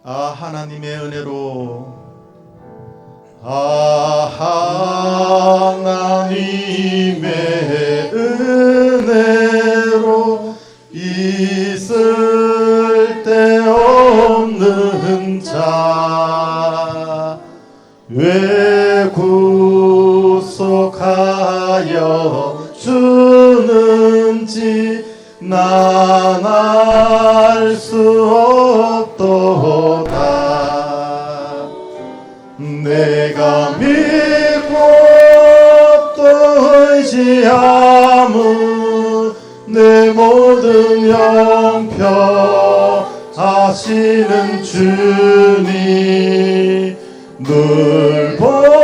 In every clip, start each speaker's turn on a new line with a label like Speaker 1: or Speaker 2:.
Speaker 1: 하나님의 은혜로, 하나님의 은혜로 있을 데 없는 자, 왜 구속하여 주는지 난 알 수 없도다. 내가 믿고 또 의지함은 내 모든 영평하시는 주님 늘 보혜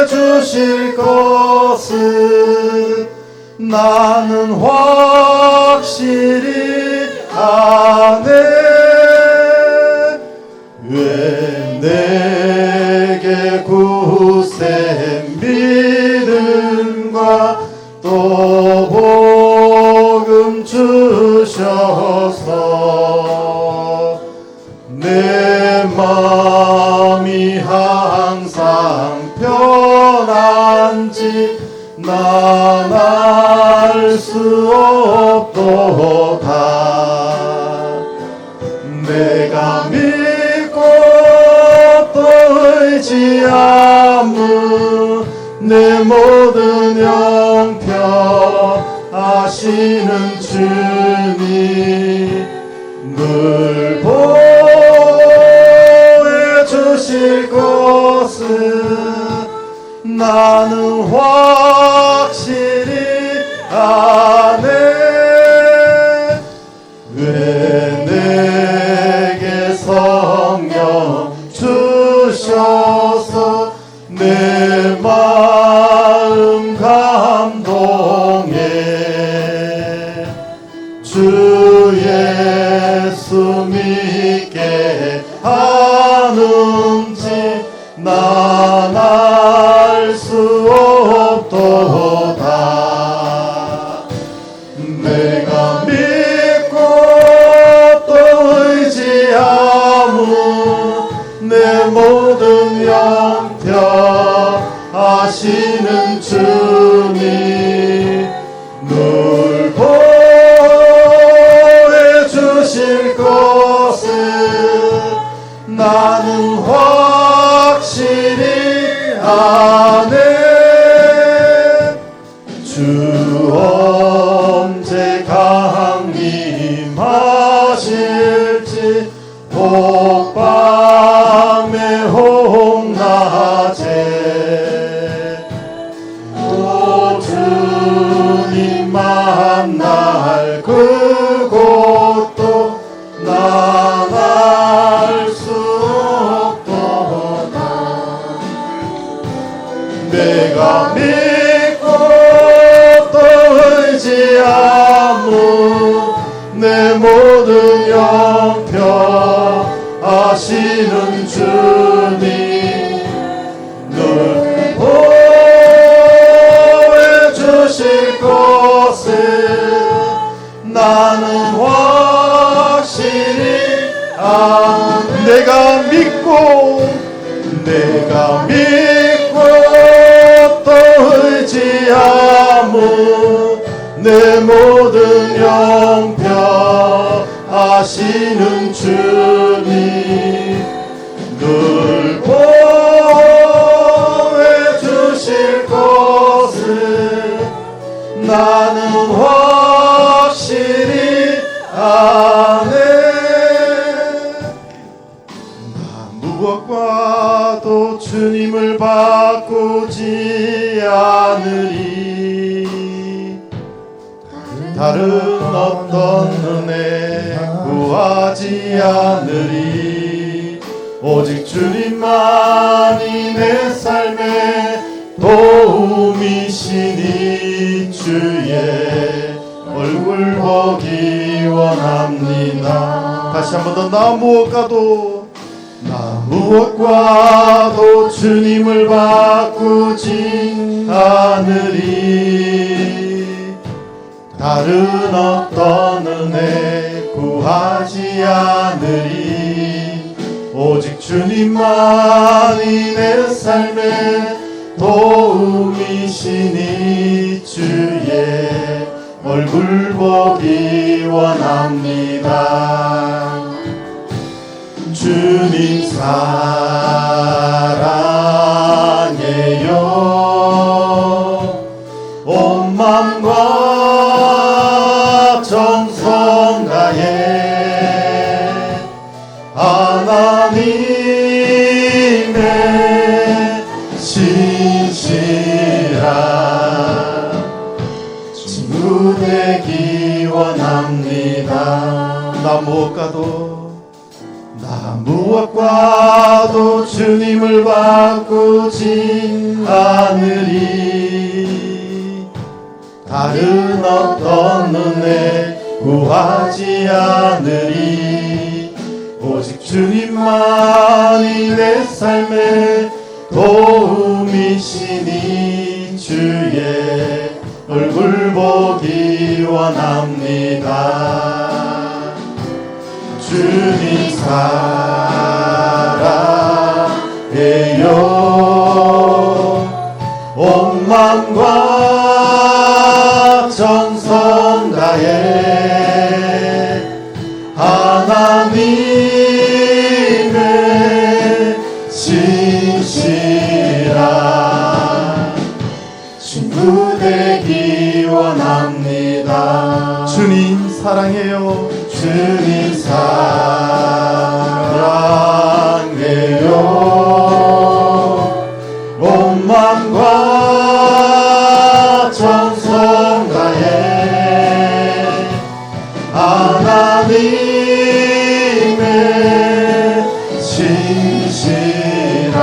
Speaker 1: 주실 것을 나는 확실히 아네. 왜 내게 굳센 믿음과 또 복음 주셔서 내 마음이 항상 편한지 난 알 수 없도다. 내가 믿고 또 의지함은 내 모든 영평하시는 주님 늘 보혜 주실 것을 나는 확실히 아네. 왜 내게 성령 주셔서 내 마음 감동해 주 예수 믿게 하는지 난 알 수 없도다. 내가 믿고 또 의지함은 내 모든 영평하시는 주님 늘 보혜 주실 것을 나는 확실히 아네. 주 언제 강림하실지 혹밤에 혹낮에 또 주님 만날 그곳도 난 알 수 없도다. 내가 믿고 또 의지함은 내 모든 영평하시는 주님 늘 보혜 주실 것을 나는 확실히 내가 믿고 또 의지함은 내 모든 영평하시는 주님 늘 보혜 주실 것을 나는 확실히 아네. 무엇과도 주님을 바꾸지 않으리. 다른 어떤 은혜 구하지 않으리. 오직 주님만이 내 삶의 도움이시니 주의 얼굴 보기 원합니다. 다시 한 번 더. 나 무엇과도 주님을 바꾸지 않으리. 다른 어떤 은혜 구하지 않으리. 오직 주님만이 내 삶의 도움이시니 주의 얼굴 보기 원합니다. 주님 사랑해요. 온 맘과 정성 다해 하나님의 신실한 친구 되기 원합니다. 나 무엇과도 주님을 바꾸지 않으리. 다른 어떤 은혜 구하지 않으리. 오직 주님만이 내 삶의 도움이시니 주의 얼굴 보기 원합니다. 주님 사랑해요. 온 맘과 정성 다해 하나님의 신실한 친구 되기 원합니다. 주님 사랑해요. 주님 사랑해요. 온 맘과 정성 다해 하나님의 신실한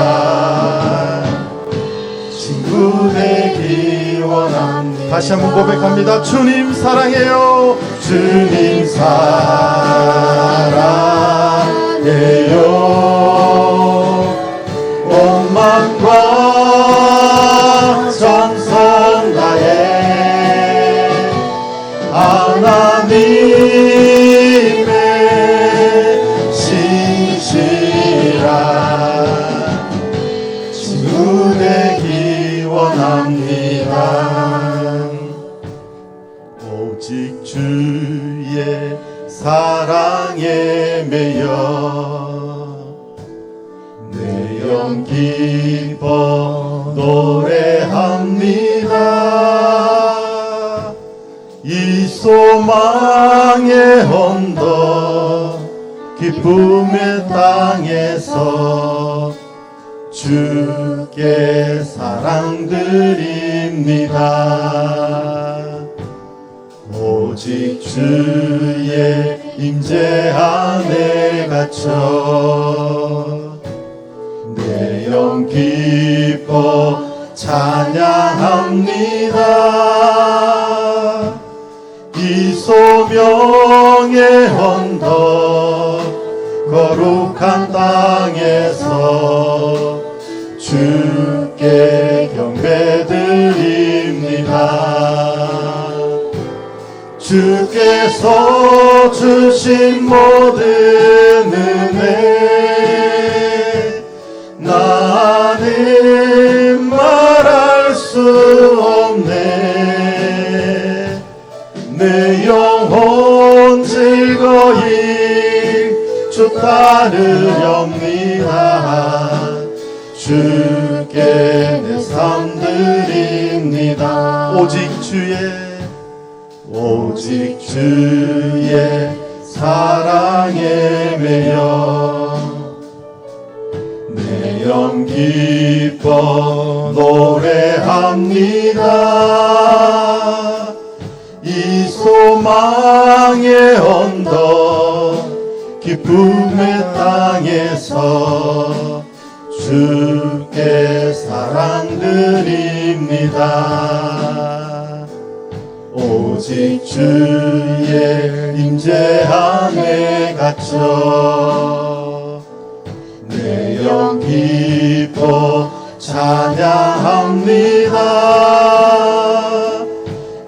Speaker 1: 친구 되기 원합니다. 다시 한번 고백합니다. 주님 사랑해요. 주님 사랑해요. 온 맘과 정성 다해 하나님의 신실한 친구 되기 원합니다. 오직 주의 사랑에 매여 내 영 기뻐 노래합니다. 이 소망의 언덕 기쁨의 땅에서 주께 사랑 드립니다. 오직 주의 임재 안에 갇혀 내 영 기뻐 찬양합니다. 이 소명의 언덕 거룩한 땅에서 주께 경배드립니다. 주께서 주신 모든 은혜 나는 말할 수 없네. 내 영혼 즐거이 주 따르렵니다. 주께 내 삶 드립니다. 오직 주의 사랑에 매여 내 영 기뻐 노래합니다. 이 소망의 언덕 기쁨의 땅에서 주께 사랑 드립니다. 오직 주의 임재 안에 갇혀 내 영 기뻐 찬양합니다.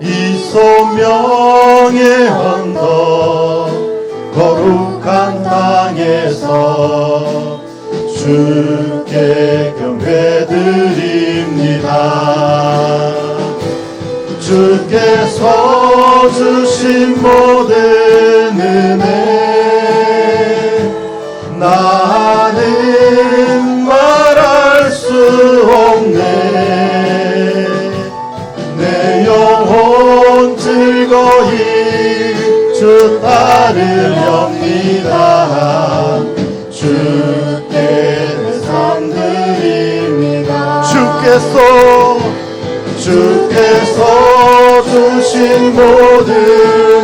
Speaker 1: 이 소명의 언덕 향해서 주께 경배드립니다. 주께서 주신 모든 은혜 나는 말할 수 없네. 내 영혼 즐거이 주 따르렵니다. 주께 내 삶 드립니다. 주께서 주신 모든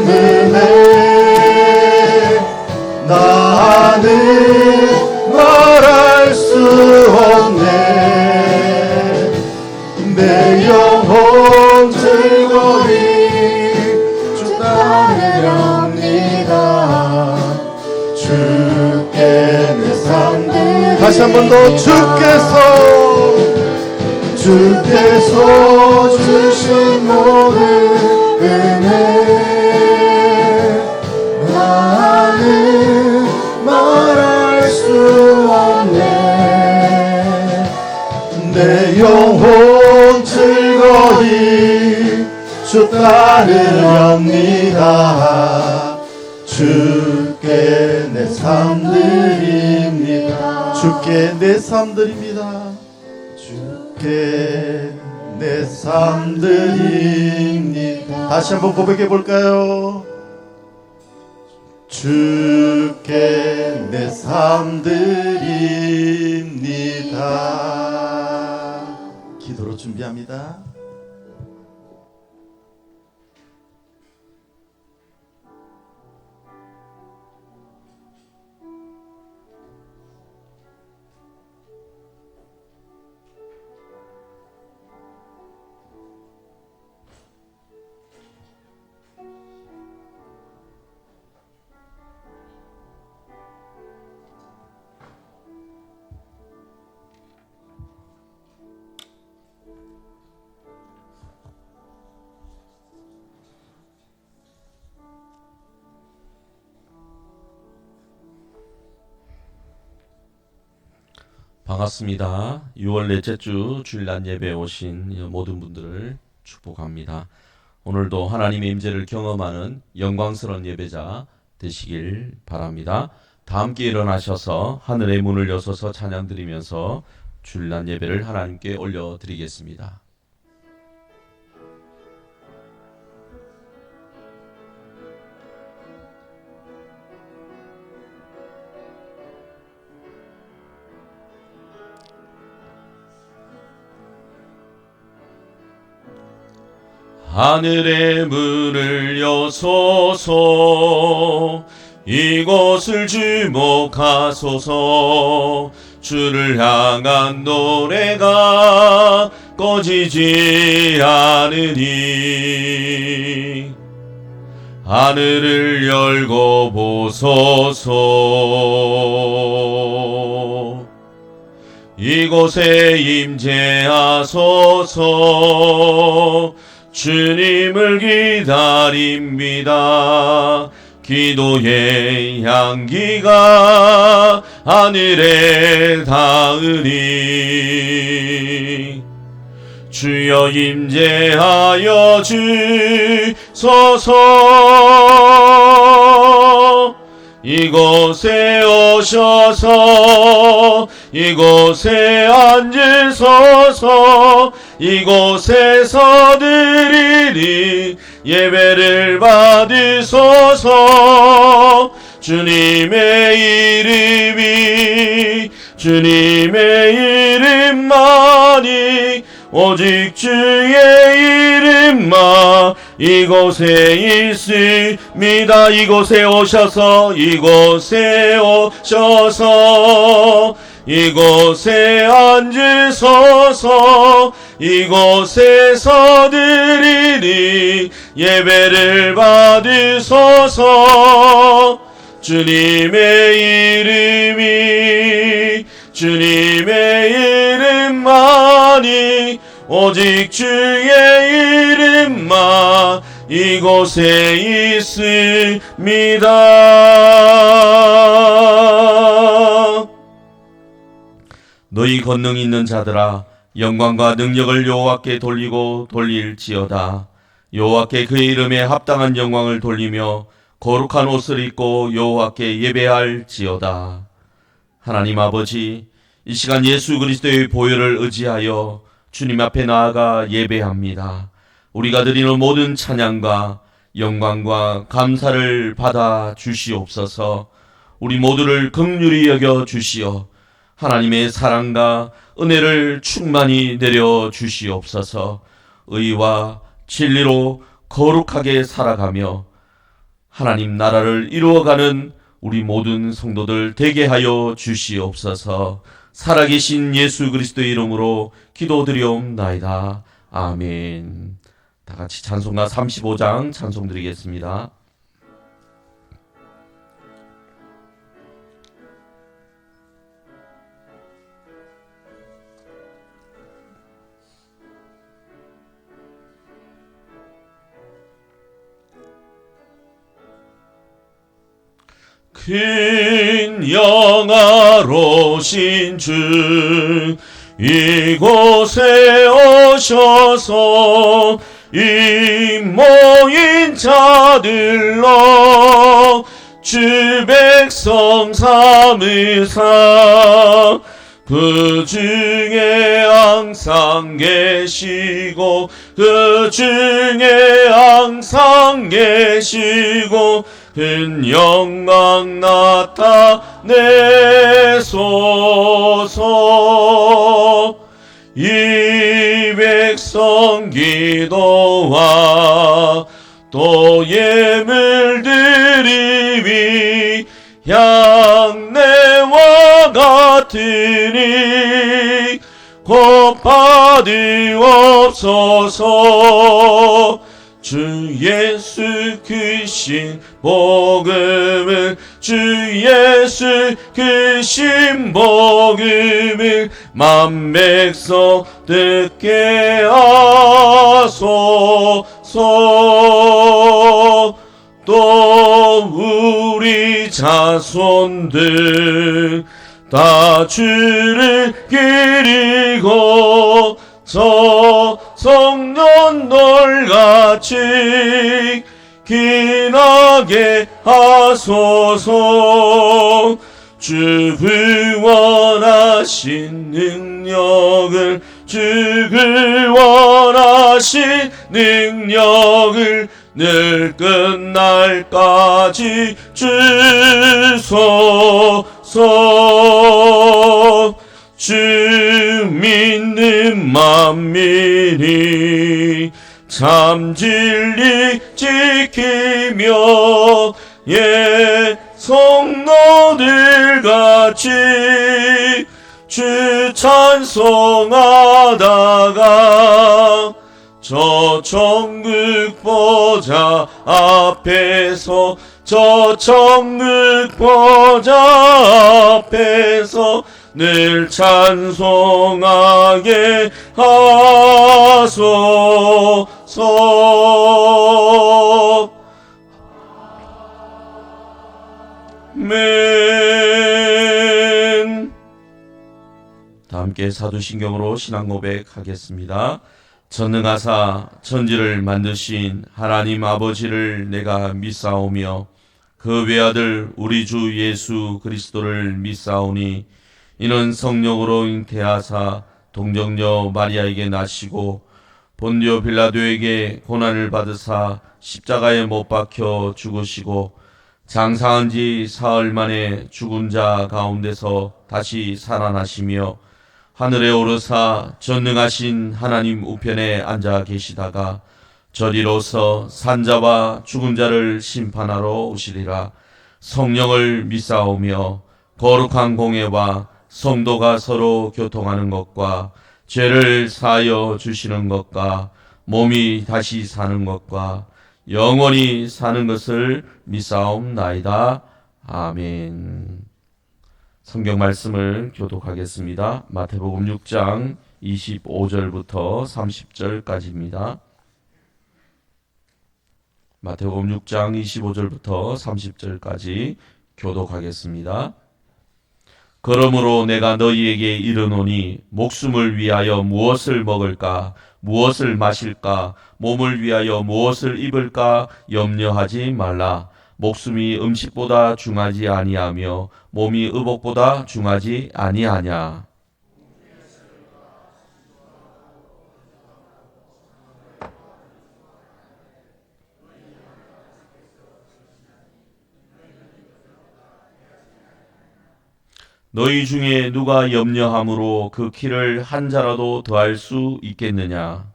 Speaker 1: 은혜 나는 말할 수 없네. 내 영혼 즐거이 주 따르렵니다. 주께 내 삶 드립니다. 다시 한 번 더 주께서 주신 모든 은혜 나는 말할 수 없네. 내 영혼 즐거이 주 따르렵니다. 주께 내 삶 드립니다. 주께 내 삶 드립니다. 주께 내 삶 드립니다. 다시 한번 고백해 볼까요? 주께 내 삶 드립니다. 기도로 준비합니다.
Speaker 2: 반갑습니다. 6월 넷째 주 주일날 예배에 오신 모든 분들을 축복합니다. 오늘도 하나님의 임재를 경험하는 영광스러운 예배자 되시길 바랍니다. 다 함께 일어나셔서 하늘의 문을 여서서 찬양드리면서 주일날 예배를 하나님께 올려드리겠습니다. 하늘의 문을 여소서 이곳을 주목하소서. 주를 향한 노래가 꺼지지 않으니 하늘을 열고 보소서. 이곳에 임재하소서. 주님을 기다립니다. 기도의 향기가 하늘에 닿으니 주여 임재하여 주소서. 이곳에 오셔서 이곳에 앉으소서. 이곳에서 드리리 예배를 받으소서. 주님의 이름만이 오직 주의 이름만 이곳에 있습니다. 이곳에 오셔서 이곳에 앉으소서. 이곳에서 드리리 예배를 받으소서. 주님의 이름만이 오직 주의 이름만 이곳에 있습니다. 너희 권능 있는 자들아 영광과 능력을 여호와께 돌리고 돌릴지어다. 여호와께 그의 이름에 합당한 영광을 돌리며 거룩한 옷을 입고 여호와께 예배할지어다. 하나님 아버지, 이 시간 예수 그리스도의 보혈을 의지하여 주님 앞에 나아가 예배합니다. 우리가 드리는 모든 찬양과 영광과 감사를 받아 주시옵소서. 우리 모두를 긍휼히 여겨 주시어 하나님의 사랑과 은혜를 충만히 내려 주시옵소서. 의와 진리로 거룩하게 살아가며 하나님 나라를 이루어가는 우리 모든 성도들 되게 하여 주시옵소서. 살아계신 예수 그리스도의 이름으로 기도드리옵나이다. 아멘. 다 같이 찬송가 35장 찬송 드리겠습니다. 큰 영화로신 주 이곳에 오셔서 이 모인 자들로 주 백성 삼으사 그 중에 항상 계시고 그 중에 항상 계시고 큰 영광 나타내소서. 이 백성 기도와 또 예물 드림이 향내와 같으니 곧 받으옵소서. 주 예수 크신 복음을 주 예수 크신 복음을 만 백성 듣게 하소서. 또 우리 자손들 다 주를 기리고 저 성년돌같이 기나게 하소서. 주 구원하신 능력을 주 구원하신 능력을 늘 끝날까지 주소서. 주 믿는 만민이 참 진리 지키며 예 성도들 같이 주 찬송하다가 저 천국 보좌 앞에서 저 천국 보좌 앞에서 늘 찬송하게 하소서. 아멘. 다 함께 사도신경으로 신앙 고백하겠습니다. 전능하사 천지를 만드신 하나님 아버지를 내가 믿사오며 그 외아들 우리 주 예수 그리스도를 믿사오니 이는 성령으로 잉태하사 동정녀 마리아에게 나시고 본디오 빌라도에게 고난을 받으사 십자가에 못 박혀 죽으시고 장사한 지 사흘 만에 죽은 자 가운데서 다시 살아나시며 하늘에 오르사 전능하신 하나님 우편에 앉아 계시다가 저리로서 산자와 죽은 자를 심판하러 오시리라. 성령을 믿사오며 거룩한 공예와 성도가 서로 교통하는 것과 죄를 사하여 주시는 것과 몸이 다시 사는 것과 영원히 사는 것을 믿사옵나이다. 아멘. 성경 말씀을 교독하겠습니다. 마태복음 6장 25절부터 30절까지입니다. 마태복음 6장 25절부터 30절까지 교독하겠습니다. 그러므로 내가 너희에게 이르노니 목숨을 위하여 무엇을 먹을까 무엇을 마실까 몸을 위하여 무엇을 입을까 염려하지 말라. 목숨이 음식보다 중하지 아니하며 몸이 의복보다 중하지 아니하냐. 너희 중에 누가 염려함으로 그 키를 한 자라도 더할 수 있겠느냐.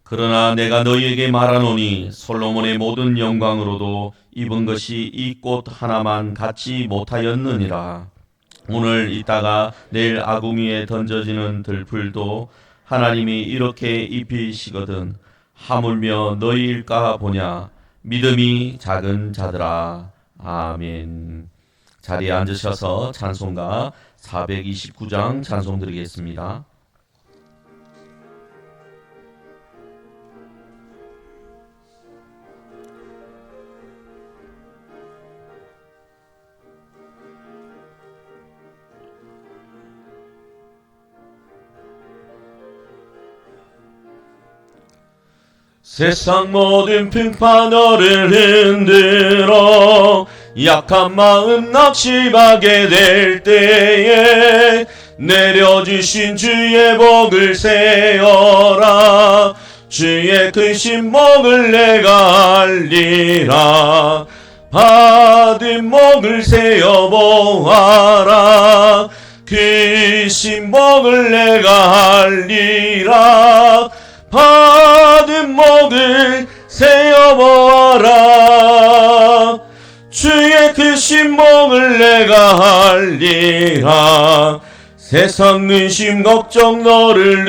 Speaker 2: 그러나 내가 너희에게 말하노니 솔로몬의 모든 영광으로도 입은 것이 이 꽃 하나만 갖지 못하였느니라. 오늘 있다가 내일 아궁이에 던져지는 들풀도 하나님이 이렇게 입히시거든 하물며 너희일까 보냐. 믿음이 작은 자들아. 아멘. 자리에 앉으셔서 찬송가 429장 찬송 드리겠습니다. 세상 모든 풍파 너를 흔들어 약한 마음 낙심하게 될 때에 내려주신 주의 복을 세어라. 주의 큰 신복을 내가 알리라. 받은 복을 세어 보아라. 그 신복을 내가 알리라. 받은 복을 세어보아라. 주의 그 신복을 내가 알리라. 세상 근심 걱정 너를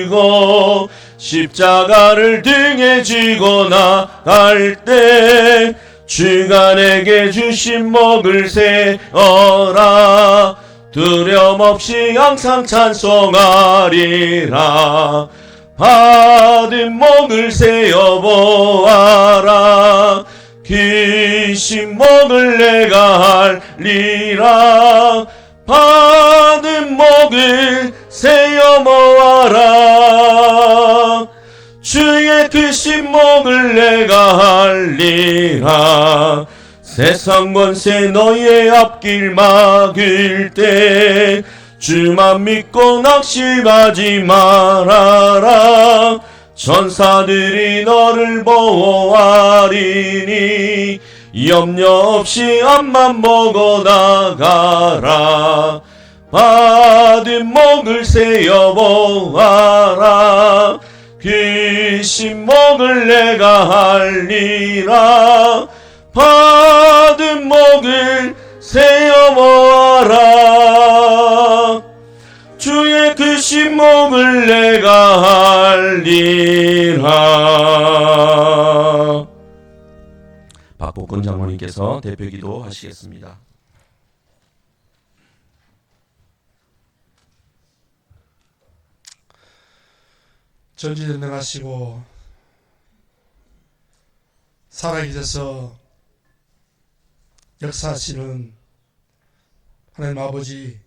Speaker 2: 누르고 십자가를 등에 지고 나갈 때 주가 내게 주신 복을 세어라. 두려움 없이 항상 찬송하리라. 받은 복을 세어보아라. 그 신복을 내가 알리라. 받은 복을 세어보아라. 주의 그 신복을 내가 알리라. 세상 권세 너의 앞길 막을 때 주만 믿고 낙심하지 말아라. 천사들이 너를 보호하리니 염려 없이 앞만 보고 나가라. 받은 복을 세어보아라. 그 신복을 내가 알리라. 받은 복을 세어보아라. 주의 그 신복을 내가 알리라. 박복근 장로님께서 대표기도 하시겠습니다.
Speaker 3: 전지전능하시고 살아계셔서 역사하시는 하나님 아버지,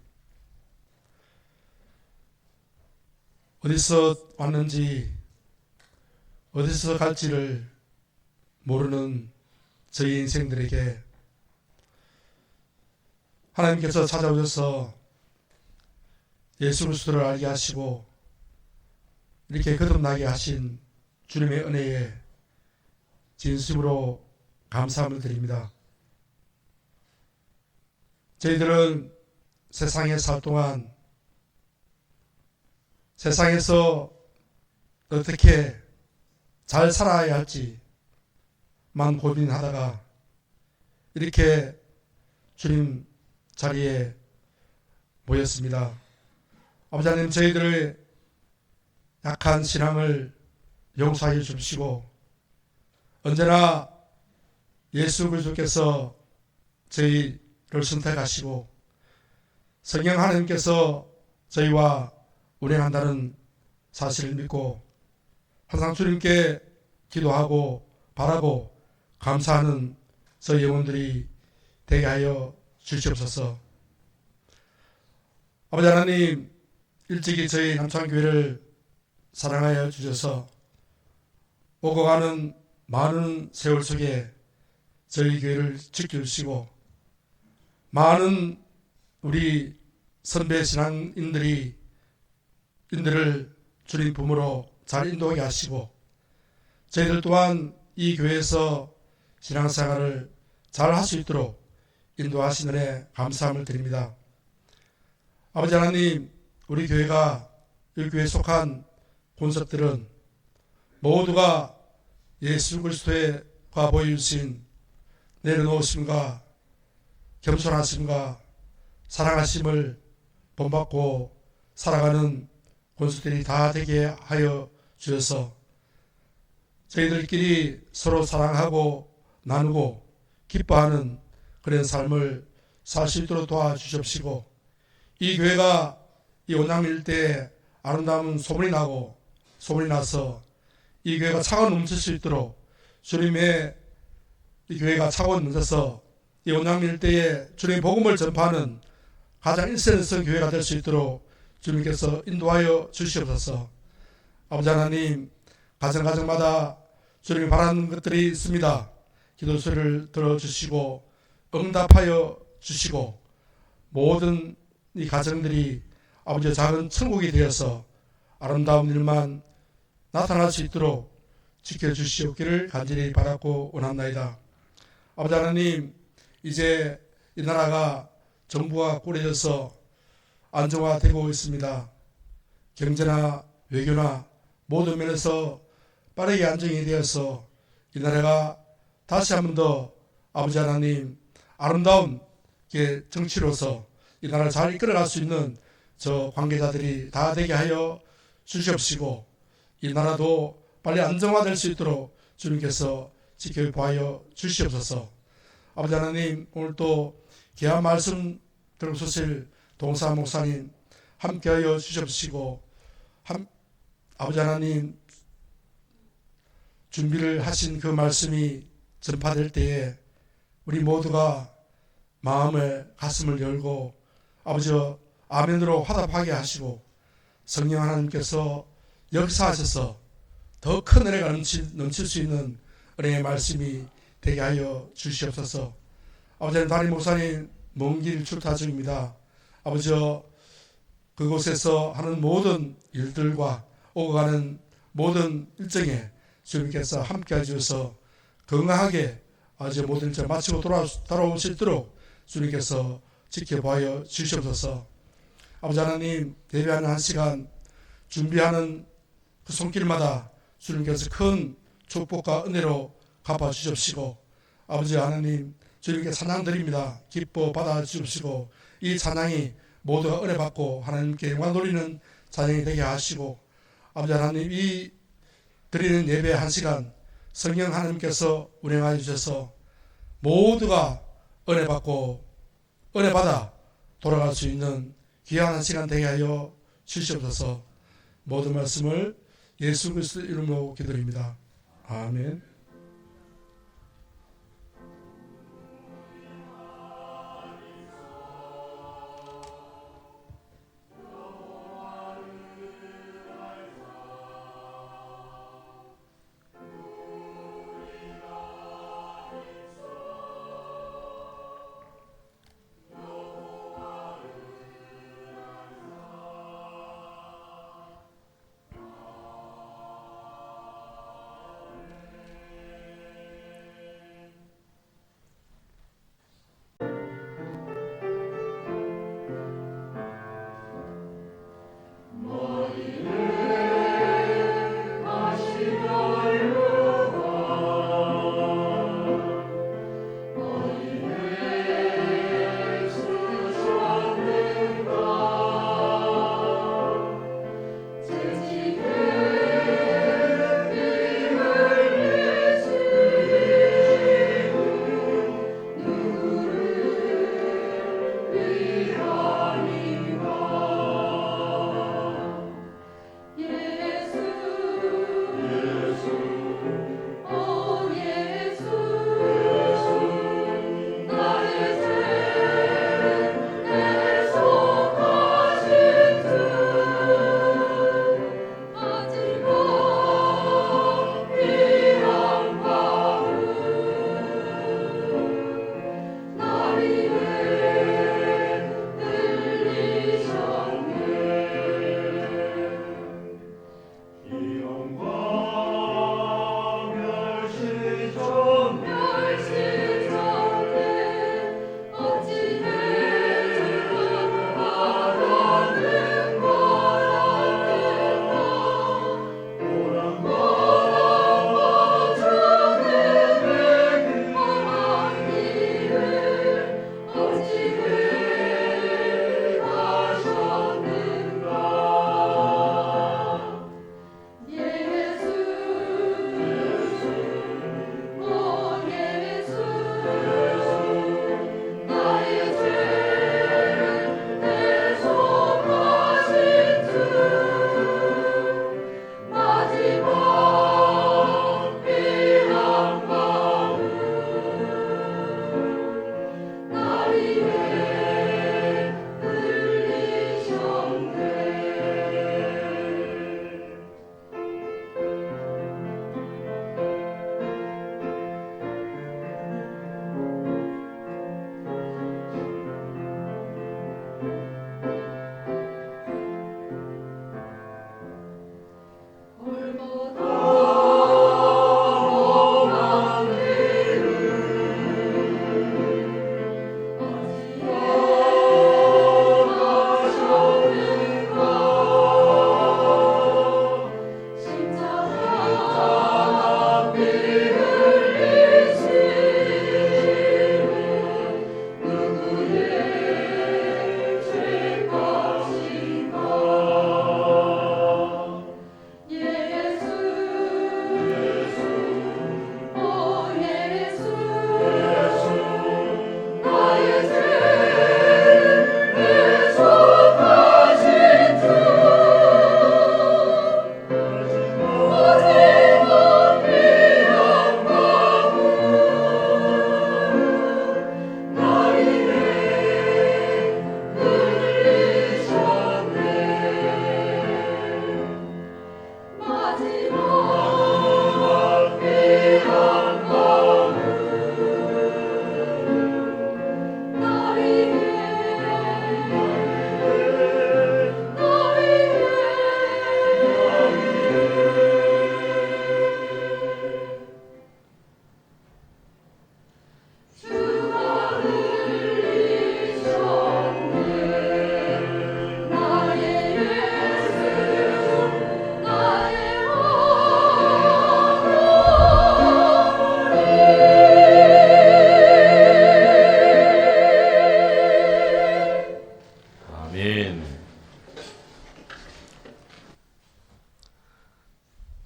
Speaker 3: 어디서 왔는지 어디서 갈지를 모르는 저희 인생들에게 하나님께서 찾아오셔서 예수 그리스도를 알게 하시고 이렇게 거듭나게 하신 주님의 은혜에 진심으로 감사함을 드립니다. 저희들은 세상에 살 동안 세상에서 어떻게 잘 살아야 할지만 고민하다가 이렇게 주님 자리에 모였습니다. 아버지 하나님, 저희들의 약한 신앙을 용서하여 주시고 언제나 예수 그리스도께서 저희를 선택하시고 성령 하나님께서 저희와 운행한다는 사실을 믿고 항상 주님께 기도하고 바라고 감사하는 저희 영혼들이 되게 하여 주시옵소서. 아버지 하나님, 일찍이 저희 남창교회를 사랑하여 주셔서 오고 가는 많은 세월 속에 저희 교회를 지켜주시고 많은 우리 선배 신앙인들을 주님 품으로 잘 인도하게 하시고 저희들 또한 이 교회에서 신앙생활을 잘 할 수 있도록 인도하시는 데 감사함을 드립니다. 아버지 하나님, 우리 교회가 이 교회에 속한 본석들은 모두가 예수 그리스도가 보여주신 내려놓으심과 겸손하심과 사랑하심을 본받고 살아가는 권수들이 다 되게 하여 주셔서 저희들끼리 서로 사랑하고 나누고 기뻐하는 그런 삶을 살 수 있도록 도와주십시고 이 교회가 이 원양면 일대에 아름다운 소문이 나서 이 교회가 차고 넘칠 수 있도록 주님의 이 교회가 차고 넘쳐서 이 원양면 일대에 주님의 복음을 전파하는 가장 일선에서 교회가 될 수 있도록 주님께서 인도하여 주시옵소서. 아버지 하나님, 가정마다 주님이 바라는 것들이 있습니다. 기도 소리를 들어주시고 응답하여 주시고 모든 이 가정들이 아버지의 작은 천국이 되어서 아름다운 일만 나타날 수 있도록 지켜주시옵기를 간절히 바라고 원합나이다. 아버지 하나님, 이제 이 나라가 정부가 꾸려져서 안정화되고 있습니다. 경제나 외교나 모든 면에서 빠르게 안정이 되어서 이 나라가 다시 한 번 더 아버지 하나님 아름다운 정치로서 이 나라를 잘 이끌어갈 수 있는 저 관계자들이 다 되게 하여 주시옵시고 이 나라도 빨리 안정화될 수 있도록 주님께서 지켜보아 주시옵소서. 아버지 하나님, 오늘 또 귀한 말씀 들어주실 동사 목사님 함께하여 주시옵시고 아버지 하나님 준비를 하신 그 말씀이 전파될 때에 우리 모두가 마음의 가슴을 열고 아버지 아멘으로 화답하게 하시고 성령 하나님께서 역사하셔서 더 큰 은혜가 넘칠 수 있는 은혜의 말씀이 되게 하여 주시옵소서. 아버지 담임 목사님 먼 길 출타 중입니다. 아버지 그곳에서 하는 모든 일들과 오고 가는 모든 일정에 주님께서 함께 해주셔서 건강하게 아버지 모든 일정 마치고 돌아오실 도록 주님께서 지켜봐여 주시옵소서. 아버지 하나님, 예배하는 한 시간 준비하는 그 손길마다 주님께서 큰 축복과 은혜로 갚아 주십시고 아버지 하나님, 주님께 찬양 드립니다. 기뻐 받아 주십시고 이 찬양이 모두가 은혜 받고 하나님께 영광 돌리는 찬양이 되게 하시고 아버지 하나님, 이 드리는 예배 한 시간 성령 하나님께서 운행하여 주셔서 모두가 은혜 받고 은혜 받아 돌아갈 수 있는 귀한 한 시간 되게 하여 주시옵소서. 모든 말씀을 예수 그리스도 이름으로 기도드립니다. 아멘.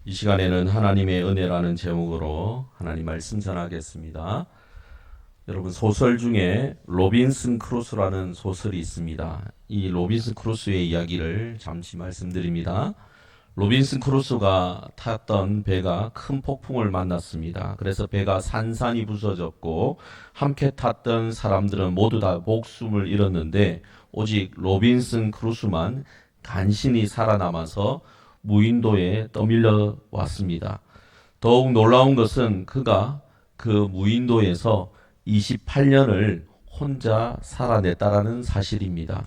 Speaker 2: 이 시간에는 하나님의 은혜라는 제목으로 하나님 말씀 전하겠습니다. 여러분, 소설 중에 로빈슨 크루소라는 소설이 있습니다. 이 로빈슨 크루소의 이야기를 잠시 말씀드립니다. 로빈슨 크루소가 탔던 배가 큰 폭풍을 만났습니다. 그래서 배가 산산이 부서졌고 함께 탔던 사람들은 모두 다 목숨을 잃었는데 오직 로빈슨 크루소만 간신히 살아남아서 무인도에 떠밀려 왔습니다. 더욱 놀라운 것은 그가 그 무인도에서 28년을 혼자 살아냈다라는 사실입니다.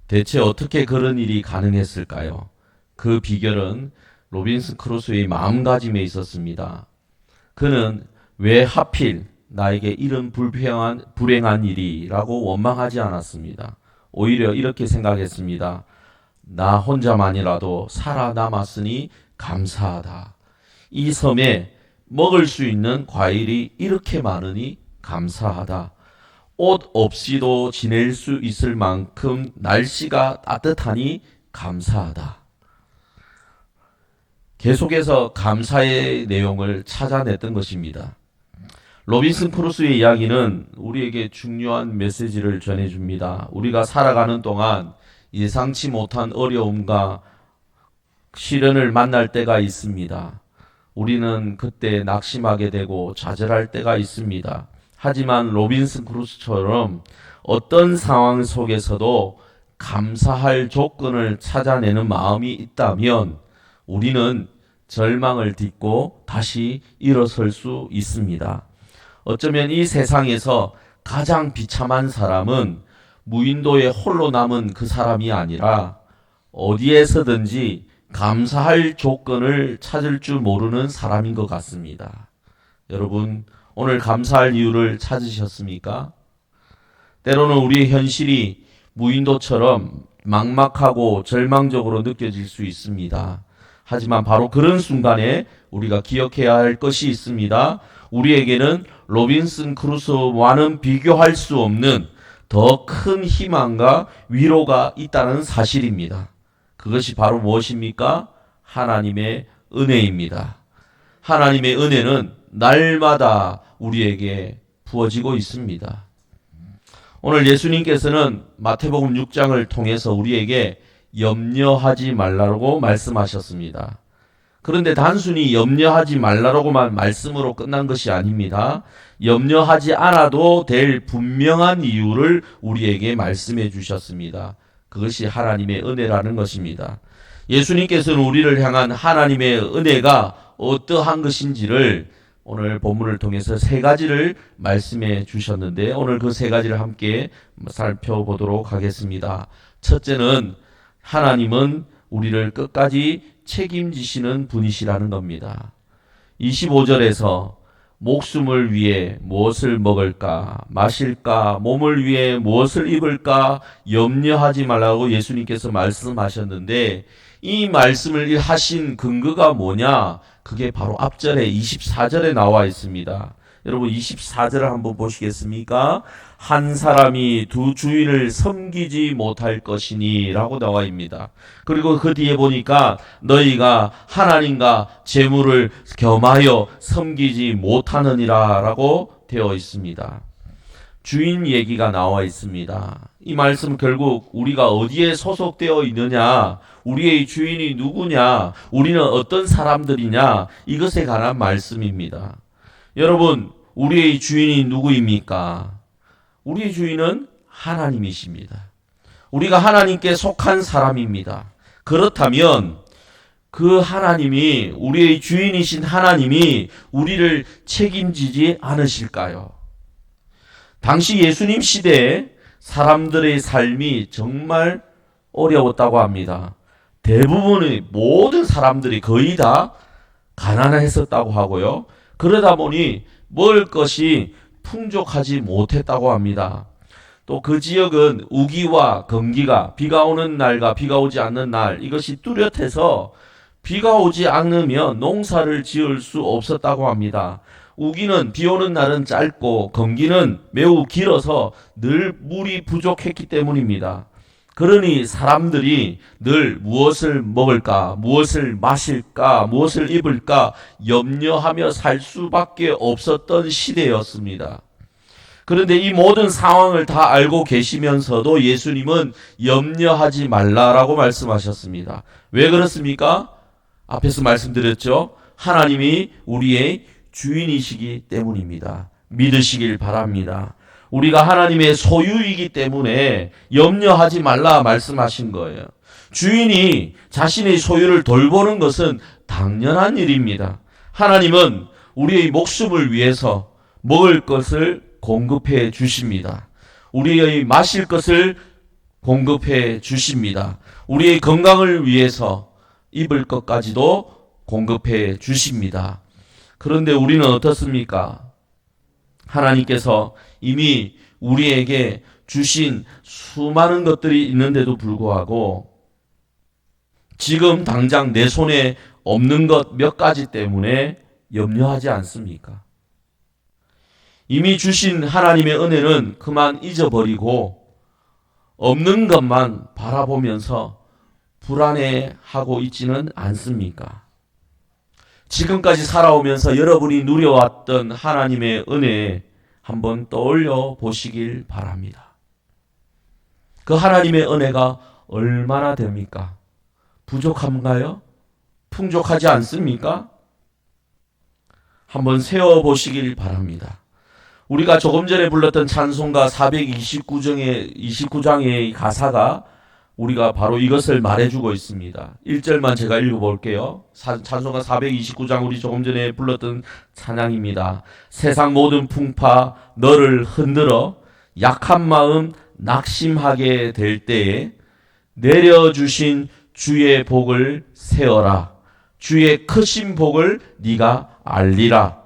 Speaker 2: 대체 어떻게 그런 일이 가능했을까요? 그 비결은 로빈슨 크루소의 마음가짐에 있었습니다. 그는 왜 하필 나에게 이런 불행한 일이라고 원망하지 않았습니다. 오히려 이렇게 생각했습니다. 나 혼자만이라도 살아남았으니 감사하다. 이 섬에 먹을 수 있는 과일이 이렇게 많으니 감사하다. 옷 없이도 지낼 수 있을 만큼 날씨가 따뜻하니 감사하다. 계속해서 감사의 내용을 찾아냈던 것입니다. 로빈슨 크루소의 이야기는 우리에게 중요한 메시지를 전해줍니다. 우리가 살아가는 동안 예상치 못한 어려움과 시련을 만날 때가 있습니다. 우리는 그때 낙심하게 되고 좌절할 때가 있습니다. 하지만 로빈슨 크루소처럼 어떤 상황 속에서도 감사할 조건을 찾아내는 마음이 있다면 우리는 절망을 딛고 다시 일어설 수 있습니다. 어쩌면 이 세상에서 가장 비참한 사람은 무인도에 홀로 남은 그 사람이 아니라 어디에서든지 감사할 조건을 찾을 줄 모르는 사람인 것 같습니다. 여러분, 오늘 감사할 이유를 찾으셨습니까? 때로는 우리의 현실이 무인도처럼 막막하고 절망적으로 느껴질 수 있습니다. 하지만 바로 그런 순간에 우리가 기억해야 할 것이 있습니다. 우리에게는 로빈슨 크루소와는 비교할 수 없는 더 큰 희망과 위로가 있다는 사실입니다. 그것이 바로 무엇입니까? 하나님의 은혜입니다. 하나님의 은혜는 날마다 우리에게 부어지고 있습니다. 오늘 예수님께서는 마태복음 6장을 통해서 우리에게 염려하지 말라고 말씀하셨습니다. 그런데 단순히 염려하지 말라고만 말씀으로 끝난 것이 아닙니다. 염려하지 않아도 될 분명한 이유를 우리에게 말씀해 주셨습니다. 그것이 하나님의 은혜라는 것입니다. 예수님께서는 우리를 향한 하나님의 은혜가 어떠한 것인지를 오늘 본문을 통해서 세 가지를 말씀해 주셨는데 오늘 그 세 가지를 함께 살펴보도록 하겠습니다. 첫째는 하나님은 우리를 끝까지 책임지시는 분이시라는 겁니다. 25절에서 목숨을 위해 무엇을 먹을까, 마실까, 몸을 위해 무엇을 입을까 염려하지 말라고 예수님께서 말씀하셨는데 이 말씀을 하신 근거가 뭐냐? 그게 바로 앞절에 24절에 나와 있습니다. 여러분 24절을 한번 보시겠습니까? 한 사람이 두 주인을 섬기지 못할 것이니 라고 나와 있습니다. 그리고 그 뒤에 보니까 너희가 하나님과 재물을 겸하여 섬기지 못하느니라 라고 되어 있습니다. 주인 얘기가 나와 있습니다. 이 말씀 결국 우리가 어디에 소속되어 있느냐, 우리의 주인이 누구냐, 우리는 어떤 사람들이냐, 이것에 관한 말씀입니다. 여러분, 우리의 주인이 누구입니까? 우리의 주인은 하나님이십니다. 우리가 하나님께 속한 사람입니다. 그렇다면 그 하나님이, 우리의 주인이신 하나님이 우리를 책임지지 않으실까요? 당시 예수님 시대에 사람들의 삶이 정말 어려웠다고 합니다. 대부분의 모든 사람들이 거의 다 가난했었다고 하고요. 그러다 보니 먹을 것이 풍족하지 못했다고 합니다. 또 그 지역은 우기와 건기가 비가 오는 날과 비가 오지 않는 날 이것이 뚜렷해서 비가 오지 않으면 농사를 지을 수 없었다고 합니다. 우기는 비 오는 날은 짧고 건기는 매우 길어서 늘 물이 부족했기 때문입니다. 그러니 사람들이 늘 무엇을 먹을까, 무엇을 마실까, 무엇을 입을까 염려하며 살 수밖에 없었던 시대였습니다. 그런데 이 모든 상황을 다 알고 계시면서도 예수님은 염려하지 말라라고 말씀하셨습니다. 왜 그렇습니까? 앞에서 말씀드렸죠. 하나님이 우리의 주인이시기 때문입니다. 믿으시길 바랍니다. 우리가 하나님의 소유이기 때문에 염려하지 말라 말씀하신 거예요. 주인이 자신의 소유를 돌보는 것은 당연한 일입니다. 하나님은 우리의 목숨을 위해서 먹을 것을 공급해 주십니다. 우리의 마실 것을 공급해 주십니다. 우리의 건강을 위해서 입을 것까지도 공급해 주십니다. 그런데 우리는 어떻습니까? 하나님께서 이미 우리에게 주신 수많은 것들이 있는데도 불구하고 지금 당장 내 손에 없는 것 몇 가지 때문에 염려하지 않습니까? 이미 주신 하나님의 은혜는 그만 잊어버리고 없는 것만 바라보면서 불안해하고 있지는 않습니까? 지금까지 살아오면서 여러분이 누려왔던 하나님의 은혜 한번 떠올려 보시길 바랍니다. 그 하나님의 은혜가 얼마나 됩니까? 부족한가요? 풍족하지 않습니까? 한번 세워보시길 바랍니다. 우리가 조금 전에 불렀던 찬송가 429장의 가사가 우리가 바로 이것을 말해주고 있습니다. 1절만 제가 읽어볼게요. 찬송가 429장 우리 조금 전에 불렀던 찬양입니다. 세상 모든 풍파 너를 흔들어 약한 마음 낙심하게 될 때에 내려주신 주의 복을 세어라. 주의 크신 복을 네가 알리라.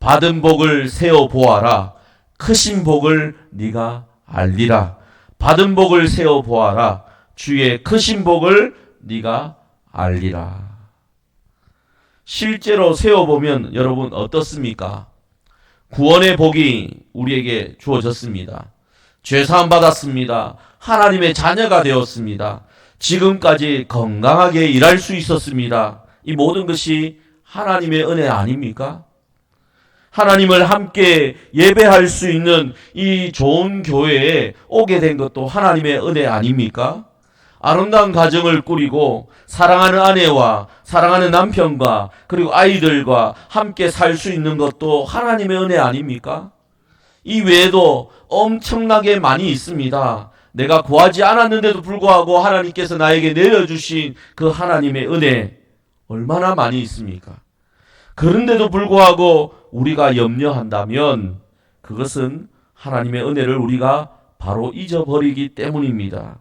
Speaker 2: 받은 복을 세어 보아라. 크신 복을 네가 알리라. 받은 복을 세어 보아라. 주의 크신 복을 네가 알리라. 실제로 세어보면 여러분 어떻습니까? 구원의 복이 우리에게 주어졌습니다. 죄사함 받았습니다. 하나님의 자녀가 되었습니다. 지금까지 건강하게 일할 수 있었습니다. 이 모든 것이 하나님의 은혜 아닙니까? 하나님을 함께 예배할 수 있는 이 좋은 교회에 오게 된 것도 하나님의 은혜 아닙니까? 아름다운 가정을 꾸리고 사랑하는 아내와 사랑하는 남편과 그리고 아이들과 함께 살 수 있는 것도 하나님의 은혜 아닙니까? 이 외에도 엄청나게 많이 있습니다. 내가 구하지 않았는데도 불구하고 하나님께서 나에게 내려주신 그 하나님의 은혜 얼마나 많이 있습니까? 그런데도 불구하고 우리가 염려한다면 그것은 하나님의 은혜를 우리가 바로 잊어버리기 때문입니다.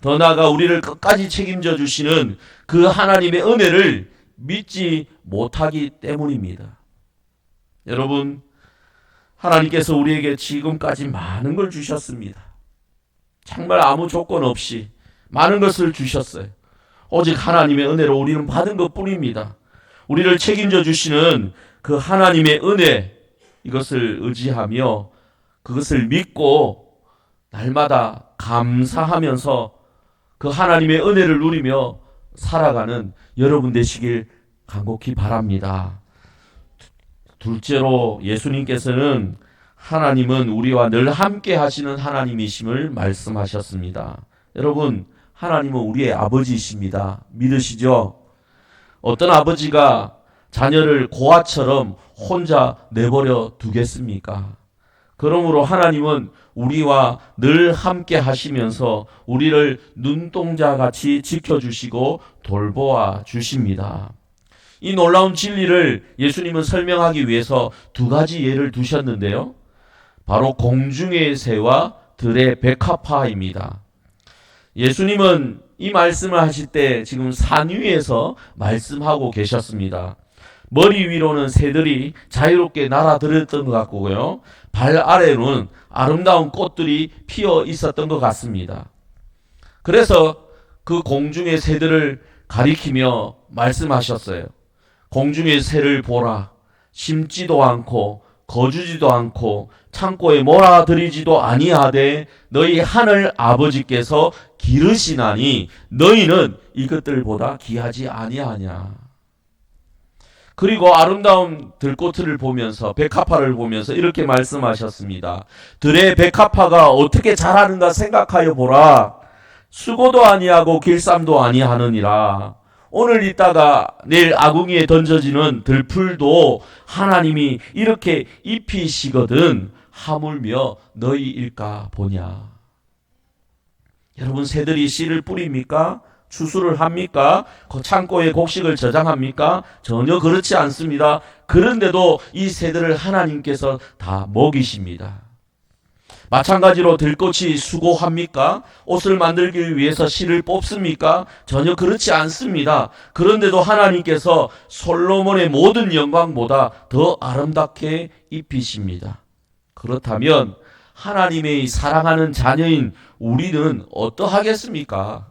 Speaker 2: 더 나아가 우리를 끝까지 책임져 주시는 그 하나님의 은혜를 믿지 못하기 때문입니다. 여러분, 하나님께서 우리에게 지금까지 많은 걸 주셨습니다. 정말 아무 조건 없이 많은 것을 주셨어요. 오직 하나님의 은혜로 우리는 받은 것뿐입니다. 우리를 책임져 주시는 그 하나님의 은혜, 이것을 의지하며 그것을 믿고 날마다 감사하면서 그 하나님의 은혜를 누리며 살아가는 여러분 되시길 간곡히 바랍니다. 둘째로 예수님께서는 하나님은 우리와 늘 함께 하시는 하나님이심을 말씀하셨습니다. 여러분, 하나님은 우리의 아버지이십니다. 믿으시죠? 어떤 아버지가 자녀를 고아처럼 혼자 내버려 두겠습니까? 그러므로 하나님은 우리와 늘 함께 하시면서 우리를 눈동자같이 지켜주시고 돌보아 주십니다. 이 놀라운 진리를 예수님은 설명하기 위해서 두 가지 예를 두셨는데요. 바로 공중의 새와 들의 백합화입니다. 예수님은 이 말씀을 하실 때 지금 산 위에서 말씀하고 계셨습니다. 머리 위로는 새들이 자유롭게 날아들었던 것 같고요. 발 아래로는 아름다운 꽃들이 피어 있었던 것 같습니다. 그래서 그 공중의 새들을 가리키며 말씀하셨어요. 공중의 새를 보라. 심지도 않고 거주지도 않고 창고에 몰아들이지도 아니하되 너희 하늘 아버지께서 기르시나니 너희는 이것들보다 귀하지 아니하냐. 그리고 아름다운 들꽃을 보면서 백합화를 보면서 이렇게 말씀하셨습니다. 들의 백합화가 어떻게 자라는가 생각하여 보라. 수고도 아니하고 길쌈도 아니하느니라. 오늘 있다가 내일 아궁이에 던져지는 들풀도 하나님이 이렇게 입히시거든 하물며 너희일까 보냐. 여러분, 새들이 씨를 뿌립니까? 추수를 합니까? 창고에 곡식을 저장합니까? 전혀 그렇지 않습니다. 그런데도 이 새들을 하나님께서 다 먹이십니다. 마찬가지로 들꽃이 수고합니까? 옷을 만들기 위해서 실을 뽑습니까? 전혀 그렇지 않습니다. 그런데도 하나님께서 솔로몬의 모든 영광보다 더 아름답게 입히십니다. 그렇다면 하나님의 사랑하는 자녀인 우리는 어떠하겠습니까?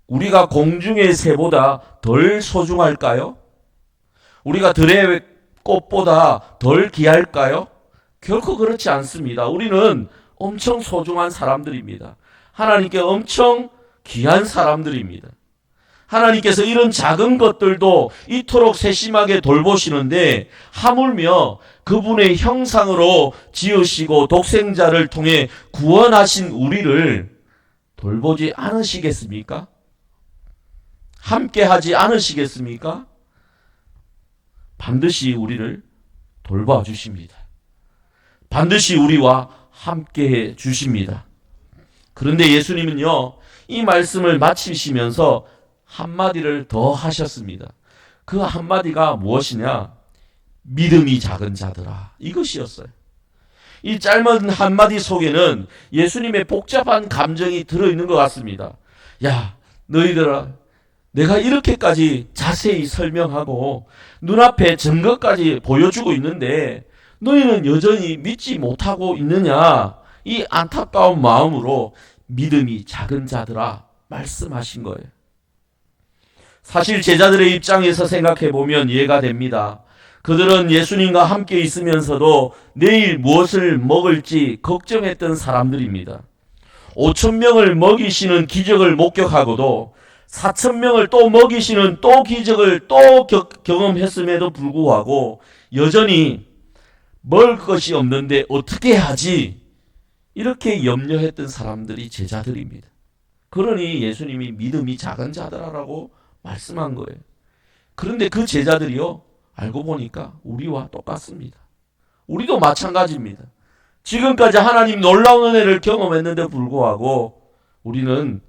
Speaker 2: 우리가 공중의 새보다 덜 소중할까요? 우리가 들의 꽃보다 덜 귀할까요? 결코 그렇지 않습니다. 우리는 엄청 소중한 사람들입니다. 하나님께 엄청 귀한 사람들입니다. 하나님께서 이런 작은 것들도 이토록 세심하게 돌보시는데 하물며 그분의 형상으로 지으시고 독생자를 통해 구원하신 우리를 돌보지 않으시겠습니까? 함께 하지 않으시겠습니까? 반드시 우리를 돌봐 주십니다. 반드시 우리와 함께해 주십니다. 그런데 예수님은요, 이 말씀을 마치시면서 한마디를 더 하셨습니다. 그 한마디가 무엇이냐? 믿음이 작은 자들아. 이것이었어요. 이 짧은 한마디 속에는 예수님의 복잡한 감정이 들어있는 것 같습니다. 야, 너희들아, 내가 이렇게까지 자세히 설명하고 눈앞에 증거까지 보여주고 있는데 너희는 여전히 믿지 못하고 있느냐? 이 안타까운 마음으로 믿음이 작은 자들아 말씀하신 거예요. 사실 제자들의 입장에서 생각해 보면 이해가 됩니다. 그들은 예수님과 함께 있으면서도 내일 무엇을 먹을지 걱정했던 사람들입니다. 5,000명을 먹이시는 기적을 목격하고도 4,000명을 또 먹이시는 또 기적을 또 경험했음에도 불구하고 여전히 먹을 것이 없는데 어떻게 하지? 이렇게 염려했던 사람들이 제자들입니다. 그러니 예수님이 믿음이 작은 자들아라고 말씀한 거예요. 그런데 그 제자들이요, 알고 보니까 우리와 똑같습니다. 우리도 마찬가지입니다. 지금까지 하나님 놀라운 은혜를 경험했는데 불구하고 우리는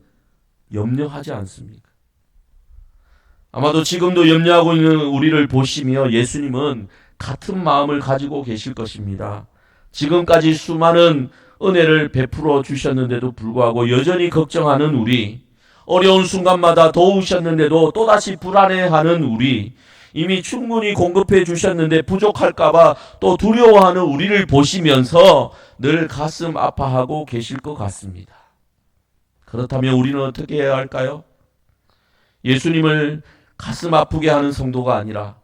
Speaker 2: 염려하지 않습니까? 아마도 지금도 염려하고 있는 우리를 보시며 예수님은 같은 마음을 가지고 계실 것입니다. 지금까지 수많은 은혜를 베풀어 주셨는데도 불구하고 여전히 걱정하는 우리, 어려운 순간마다 도우셨는데도 또다시 불안해하는 우리, 이미 충분히 공급해 주셨는데 부족할까봐 또 두려워하는 우리를 보시면서 늘 가슴 아파하고 계실 것 같습니다. 그렇다면 우리는 어떻게 해야 할까요? 예수님을 가슴 아프게 하는 성도가 아니라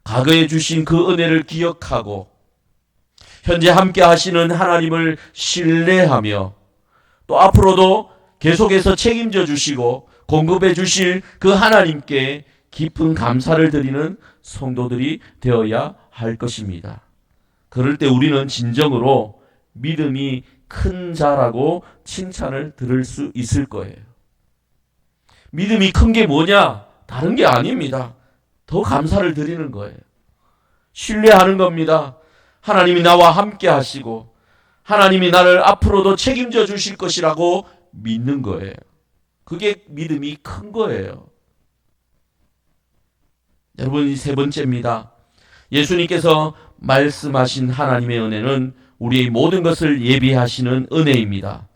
Speaker 2: 과거에 주신 그 은혜를 기억하고 현재 함께 하시는 하나님을 신뢰하며 또 앞으로도 계속해서 책임져 주시고 공급해 주실 그 하나님께 깊은 감사를 드리는 성도들이 되어야 할 것입니다. 그럴 때 우리는 진정으로 믿음이 큰 자라고 칭찬을 들을 수 있을 거예요. 믿음이 큰 게 뭐냐? 다른 게 아닙니다. 더 감사를 드리는 거예요. 신뢰하는 겁니다. 하나님이 나와 함께 하시고 하나님이 나를 앞으로도 책임져 주실 것이라고 믿는 거예요. 그게 믿음이 큰 거예요. 여러분, 이 세 번째입니다. 예수님께서 말씀하신 하나님의 은혜는 우리의 모든 것을 예비하시는 은혜입니다.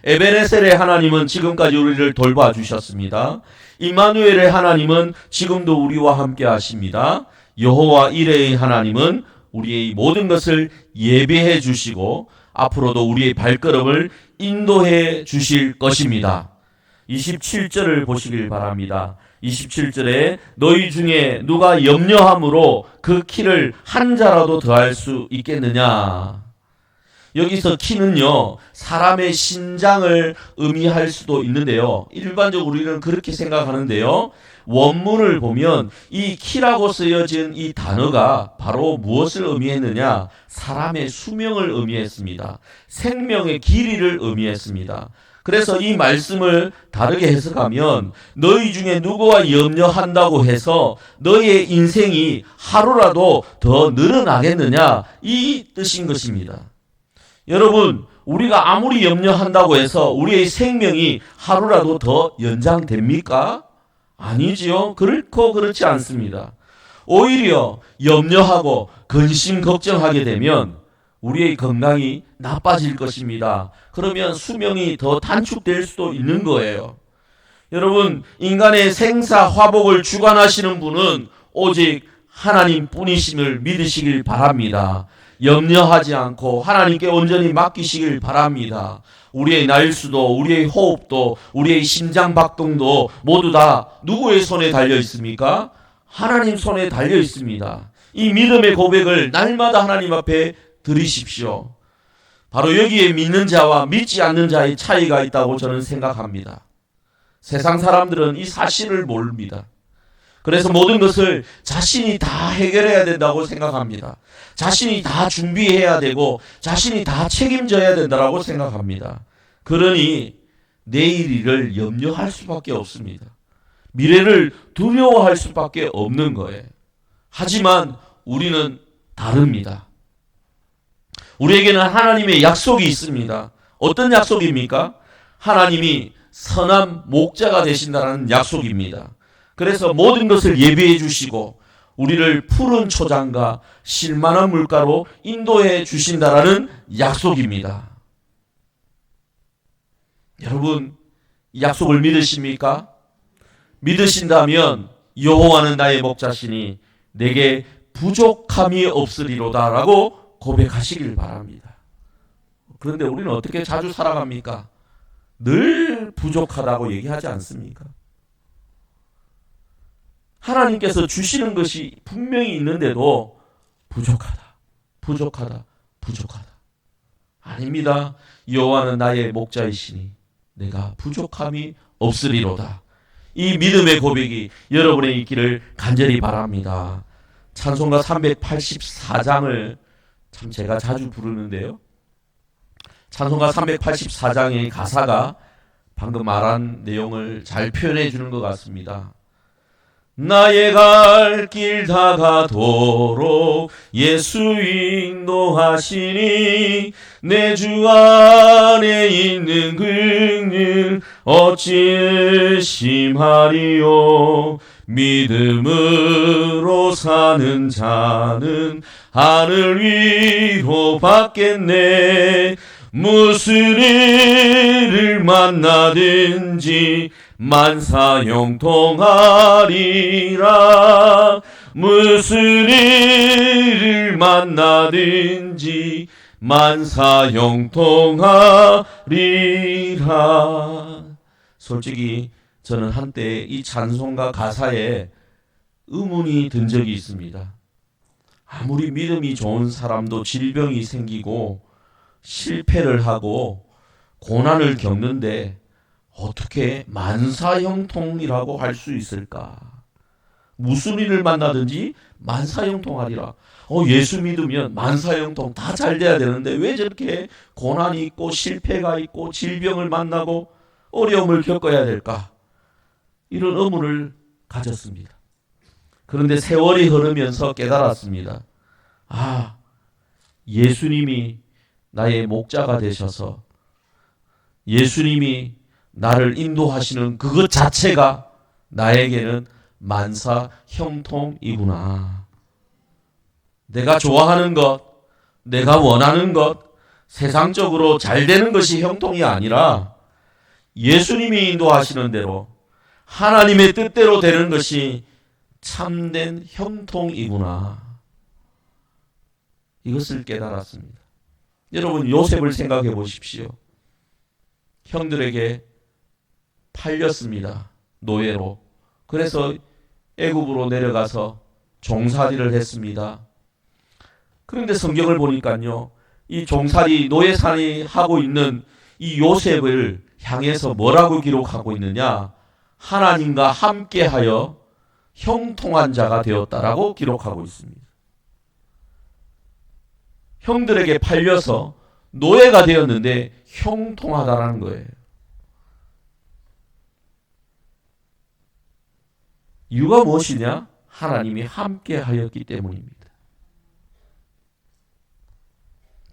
Speaker 2: 에베네셀의 하나님은 지금까지 우리를 돌봐주셨습니다. 임마누엘의 하나님은 지금도 우리와 함께 하십니다. 여호와 이레의 하나님은 우리의 모든 것을 예비해 주시고 앞으로도 우리의 발걸음을 인도해 주실 것입니다. 27절을 보시길 바랍니다. 27절에 너희 중에 누가 염려함으로 그 키를 한 자라도 더할 수 있겠느냐. 여기서 키는요, 사람의 신장을 의미할 수도 있는데요. 일반적으로 우리는 그렇게 생각하는데요. 원문을 보면 이 키라고 쓰여진 이 단어가 바로 무엇을 의미했느냐? 사람의 수명을 의미했습니다. 생명의 길이를 의미했습니다. 그래서 이 말씀을 다르게 해석하면 너희 중에 누구와 염려한다고 해서 너희의 인생이 하루라도 더 늘어나겠느냐? 이 뜻인 것입니다. 여러분, 우리가 아무리 염려한다고 해서 우리의 생명이 하루라도 더 연장됩니까? 아니지요. 결코 그렇지 않습니다. 오히려 염려하고 근심 걱정하게 되면 우리의 건강이 나빠질 것입니다. 그러면 수명이 더 단축될 수도 있는 거예요. 여러분, 인간의 생사 화복을 주관하시는 분은 오직 하나님 뿐이심을 믿으시길 바랍니다. 염려하지 않고 하나님께 온전히 맡기시길 바랍니다. 우리의 날수도, 우리의 호흡도, 우리의 심장 박동도 모두 다 누구의 손에 달려 있습니까? 하나님 손에 달려 있습니다. 이 믿음의 고백을 날마다 하나님 앞에 드리십시오. 바로 여기에 믿는 자와 믿지 않는 자의 차이가 있다고 저는 생각합니다. 세상 사람들은 이 사실을 모릅니다. 그래서 모든 것을 자신이 다 해결해야 된다고 생각합니다. 자신이 다 준비해야 되고 자신이 다 책임져야 된다고 생각합니다. 그러니 내일 일을 염려할 수밖에 없습니다. 미래를 두려워할 수밖에 없는 거예요. 하지만 우리는 다릅니다. 우리에게는 하나님의 약속이 있습니다. 어떤 약속입니까? 하나님이 선한 목자가 되신다는 약속입니다. 그래서 모든 것을 예비해 주시고 우리를 푸른 초장과 실만한 물가로 인도해 주신다라는 약속입니다. 여러분, 이 약속을 믿으십니까? 믿으신다면 여호와는 나의 목자시니 내게 부족함이 없으리로다라고 고백하시길 바랍니다. 그런데 우리는 어떻게 자주 살아갑니까? 늘 부족하다고 얘기하지 않습니까? 하나님께서 주시는 것이 분명히 있는데도 부족하다. 아닙니다. 여호와는 나의 목자이시니 내가 부족함이 없으리로다. 이 믿음의 고백이 여러분의 있기를 간절히 바랍니다. 찬송가 384장을 참 제가 자주 부르는데요. 찬송가 384장의 가사가 방금 말한 내용을 잘 표현해 주는 것 같습니다. 나의 갈 길 다가도록 예수 인도하시니 내 주 안에 있는 긍휼 어찌 의심하리요. 믿음으로 사는 자는 하늘 위로 받겠네. 무슨 일을 만나든지 만사형통하리라. 무슨 일을 만나든지 만사형통하리라. 솔직히 저는 한때 이 찬송가 가사에 의문이 든 적이 있습니다. 아무리 믿음이 좋은 사람도 질병이 생기고 실패를 하고 고난을 겪는데 어떻게 만사형통이라고 할 수 있을까? 무슨 일을 만나든지 만사형통하리라. 예수 믿으면 만사형통 다 잘 돼야 되는데 왜 저렇게 고난이 있고 실패가 있고 질병을 만나고 어려움을 겪어야 될까? 이런 의문을 가졌습니다. 그런데 세월이 흐르면서 깨달았습니다. 예수님이 나의 목자가 되셔서 예수님이 나를 인도하시는 그것 자체가 나에게는 만사 형통이구나. 내가 좋아하는 것, 내가 원하는 것, 세상적으로 잘 되는 것이 형통이 아니라 예수님이 인도하시는 대로 하나님의 뜻대로 되는 것이 참된 형통이구나. 이것을 깨달았습니다. 여러분, 요셉을 생각해 보십시오. 형들에게 팔렸습니다. 노예로. 그래서 애굽으로 내려가서 종살이를 했습니다. 그런데 성경을 보니까요, 이 종살이 노예살이 하고 있는 이 요셉을 향해서 뭐라고 기록하고 있느냐? 하나님과 함께하여 형통한 자가 되었다라고 기록하고 있습니다. 형들에게 팔려서 노예가 되었는데 형통하다라는 거예요. 이유가 무엇이냐? 하나님이 함께하였기 때문입니다.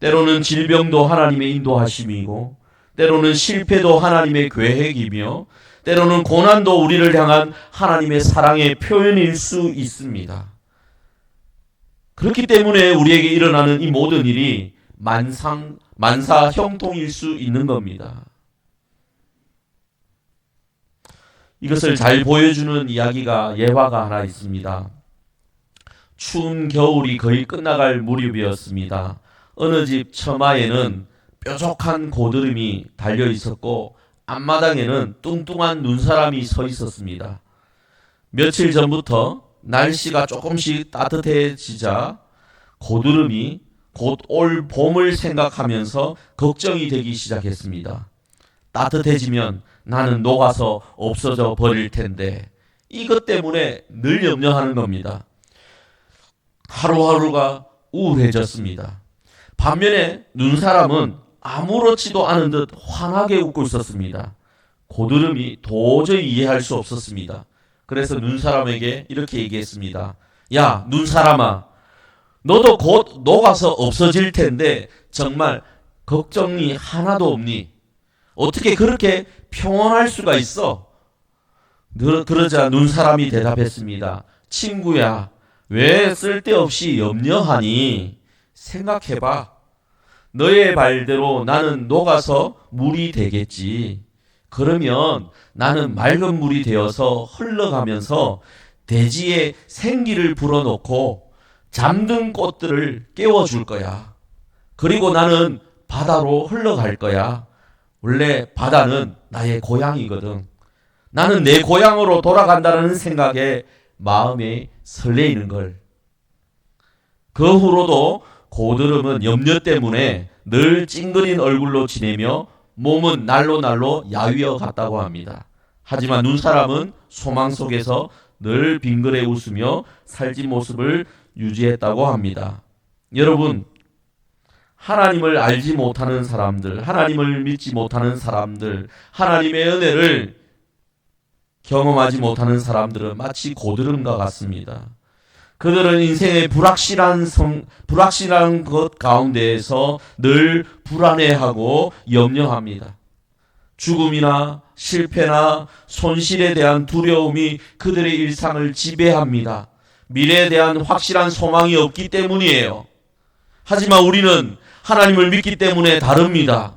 Speaker 2: 때로는 질병도 하나님의 인도하심이고, 때로는 실패도 하나님의 계획이며, 때로는 고난도 우리를 향한 하나님의 사랑의 표현일 수 있습니다. 그렇기 때문에 우리에게 일어나는 이 모든 일이 만사 형통일 수 있는 겁니다. 이것을 잘 보여주는 이야기가 예화가 하나 있습니다. 추운 겨울이 거의 끝나갈 무렵이었습니다. 어느 집 처마에는 뾰족한 고드름이 달려 있었고 앞마당에는 뚱뚱한 눈사람이 서 있었습니다. 며칠 전부터 날씨가 조금씩 따뜻해지자 고드름이 곧 올 봄을 생각하면서 걱정이 되기 시작했습니다. 따뜻해지면 나는 녹아서 없어져 버릴 텐데, 이것 때문에 늘 염려하는 겁니다. 하루하루가 우울해졌습니다. 반면에 눈사람은 아무렇지도 않은 듯 환하게 웃고 있었습니다. 고드름이 도저히 이해할 수 없었습니다. 그래서 눈사람에게 이렇게 얘기했습니다. 야, 눈사람아, 너도 곧 녹아서 없어질 텐데 정말 걱정이 하나도 없니? 어떻게 그렇게 평온할 수가 있어? 그러자 눈사람이 대답했습니다. 친구야, 왜 쓸데없이 염려하니? 생각해봐. 너의 말대로 나는 녹아서 물이 되겠지. 그러면 나는 맑은 물이 되어서 흘러가면서 대지에 생기를 불어넣고 잠든 꽃들을 깨워줄 거야. 그리고 나는 바다로 흘러갈 거야. 원래 바다는 나의 고향이거든. 나는 내 고향으로 돌아간다는 생각에 마음이 설레이는 걸. 그 후로도 고드름은 염려 때문에 늘 찡그린 얼굴로 지내며 몸은 날로 야위어 갔다고 합니다. 하지만 눈사람은 소망 속에서 늘 빙그레 웃으며 살찐 모습을 유지했다고 합니다. 여러분, 하나님을 알지 못하는 사람들, 하나님을 믿지 못하는 사람들, 하나님의 은혜를 경험하지 못하는 사람들은 마치 고드름과 같습니다. 그들은 인생의 불확실한 것 가운데에서 늘 불안해하고 염려합니다. 죽음이나 실패나 손실에 대한 두려움이 그들의 일상을 지배합니다. 미래에 대한 확실한 소망이 없기 때문이에요. 하지만 우리는 하나님을 믿기 때문에 다릅니다.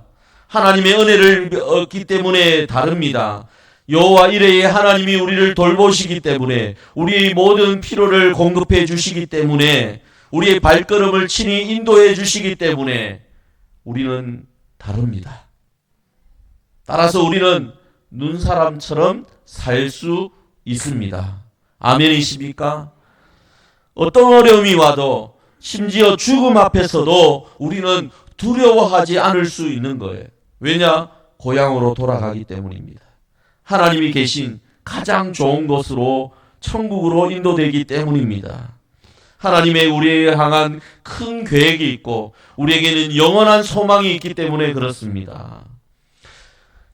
Speaker 2: 하나님의 은혜를 얻기 때문에 다릅니다. 여호와 이레의 하나님이 우리를 돌보시기 때문에, 우리의 모든 필요를 공급해 주시기 때문에, 우리의 발걸음을 친히 인도해 주시기 때문에 우리는 다릅니다. 따라서 우리는 눈사람처럼 살 수 있습니다. 아멘이십니까? 어떤 어려움이 와도, 심지어 죽음 앞에서도 우리는 두려워하지 않을 수 있는 거예요. 왜냐? 고향으로 돌아가기 때문입니다. 하나님이 계신 가장 좋은 곳으로, 천국으로 인도되기 때문입니다. 하나님의 우리에 향한 큰 계획이 있고 우리에게는 영원한 소망이 있기 때문에 그렇습니다.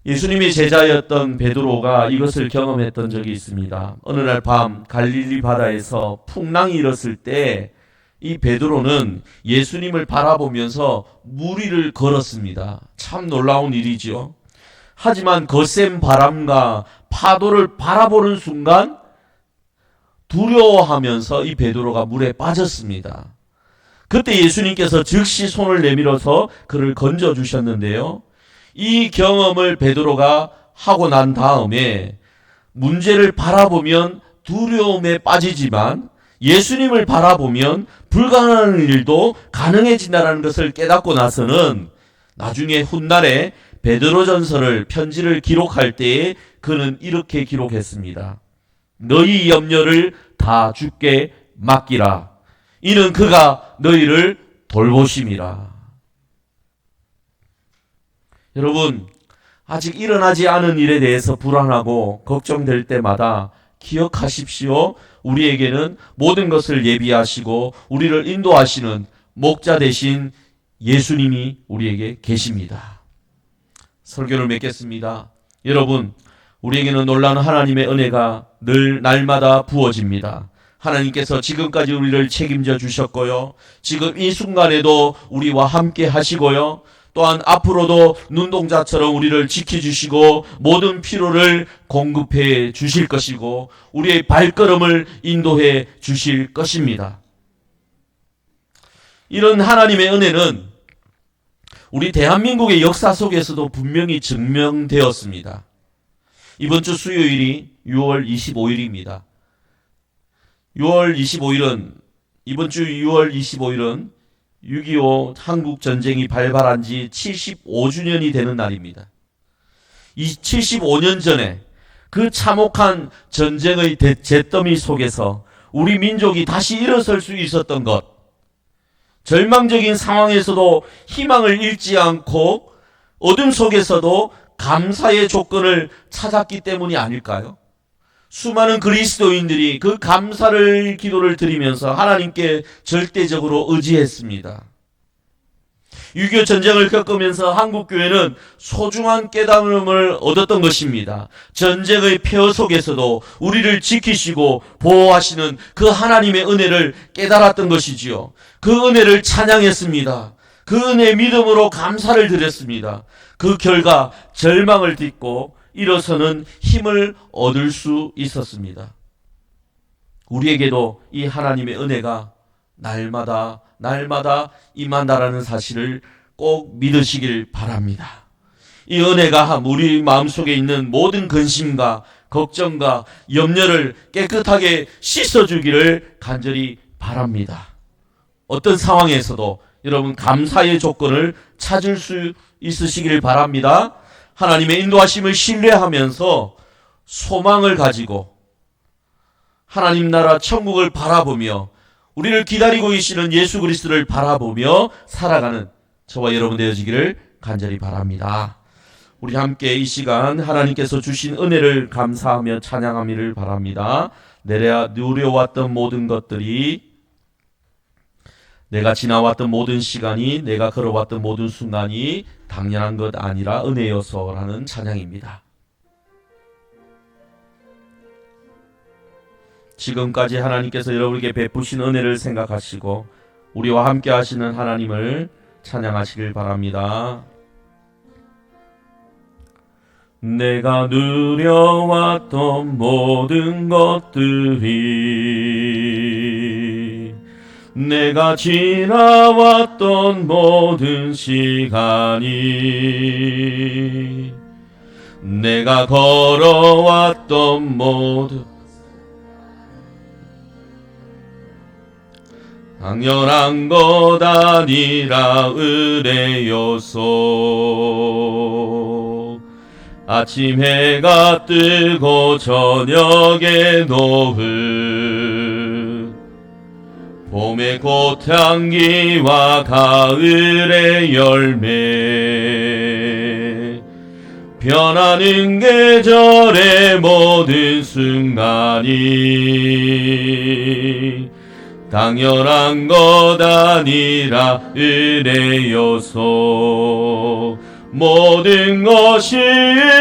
Speaker 2: 예수님의 제자였던 베드로가 이것을 경험했던 적이 있습니다. 어느 날 밤 갈릴리 바다에서 풍랑이 일었을 때 이 베드로는 예수님을 바라보면서 무리를 걸었습니다. 참 놀라운 일이죠. 하지만 거센 바람과 파도를 바라보는 순간 두려워하면서 이 베드로가 물에 빠졌습니다. 그때 예수님께서 즉시 손을 내밀어서 그를 건져주셨는데요. 이 경험을 베드로가 하고 난 다음에 문제를 바라보면 두려움에 빠지지만 예수님을 바라보면 불가능한 일도 가능해진다는 것을 깨닫고 나서는 나중에 훗날에 베드로전서를 편지를 기록할 때에 그는 이렇게 기록했습니다. 너희 염려를 다 주께 맡기라. 이는 그가 너희를 돌보심이라. 여러분, 아직 일어나지 않은 일에 대해서 불안하고 걱정될 때마다 기억하십시오. 우리에게는 모든 것을 예비하시고 우리를 인도하시는 목자 되신 예수님이 우리에게 계십니다. 설교를 맺겠습니다. 여러분, 우리에게는 놀라운 하나님의 은혜가 늘 날마다 부어집니다. 하나님께서 지금까지 우리를 책임져 주셨고요. 지금 이 순간에도 우리와 함께 하시고요. 또한 앞으로도 눈동자처럼 우리를 지켜주시고 모든 필요를 공급해 주실 것이고 우리의 발걸음을 인도해 주실 것입니다. 이런 하나님의 은혜는 우리 대한민국의 역사 속에서도 분명히 증명되었습니다. 이번 주 수요일이 6월 25일입니다. 이번 주 6월 25일은 6.25 한국 전쟁이 발발한 지 75주년이 되는 날입니다. 이 75년 전에 그 참혹한 전쟁의 잿더미 속에서 우리 민족이 다시 일어설 수 있었던 것, 절망적인 상황에서도 희망을 잃지 않고 어둠 속에서도 감사의 조건을 찾았기 때문이 아닐까요? 수많은 그리스도인들이 그 감사를 기도를 드리면서 하나님께 절대적으로 의지했습니다. 6.25 전쟁을 겪으면서 한국교회는 소중한 깨달음을 얻었던 것입니다. 전쟁의 폐허 속에서도 우리를 지키시고 보호하시는 그 하나님의 은혜를 깨달았던 것이지요. 그 은혜를 찬양했습니다. 그 은혜의 믿음으로 감사를 드렸습니다. 그 결과 절망을 딛고 일어서는 힘을 얻을 수 있었습니다. 우리에게도 이 하나님의 은혜가 날마다 임한다라는 사실을 꼭 믿으시길 바랍니다. 이 은혜가 우리 마음속에 있는 모든 근심과 걱정과 염려를 깨끗하게 씻어주기를 간절히 바랍니다. 어떤 상황에서도 여러분 감사의 조건을 찾을 수 있으시길 바랍니다. 하나님의 인도하심을 신뢰하면서 소망을 가지고 하나님 나라 천국을 바라보며 우리를 기다리고 계시는 예수 그리스도를 바라보며 살아가는 저와 여러분 되어지기를 간절히 바랍니다. 우리 함께 이 시간 하나님께서 주신 은혜를 감사하며 찬양하기를 바랍니다. 내가 누려왔던 모든 것들이, 내가 지나왔던 모든 시간이, 내가 걸어왔던 모든 순간이 당연한 것 아니라 은혜여서라는 찬양입니다. 지금까지 하나님께서 여러분에게 베푸신 은혜를 생각하시고 우리와 함께 하시는 하나님을 찬양하시길 바랍니다. 내가 누려왔던 모든 것들이, 내가 지나왔던 모든 시간이, 내가 걸어왔던 모든 당연한 것 아니라 은혜여서 아침 해가 뜨고 저녁에 노을, 봄의 꽃향기와 가을의 열매, 변하는 계절의 모든 순간이 당연한 것 아니라 은혜여서 모든 것이 은혜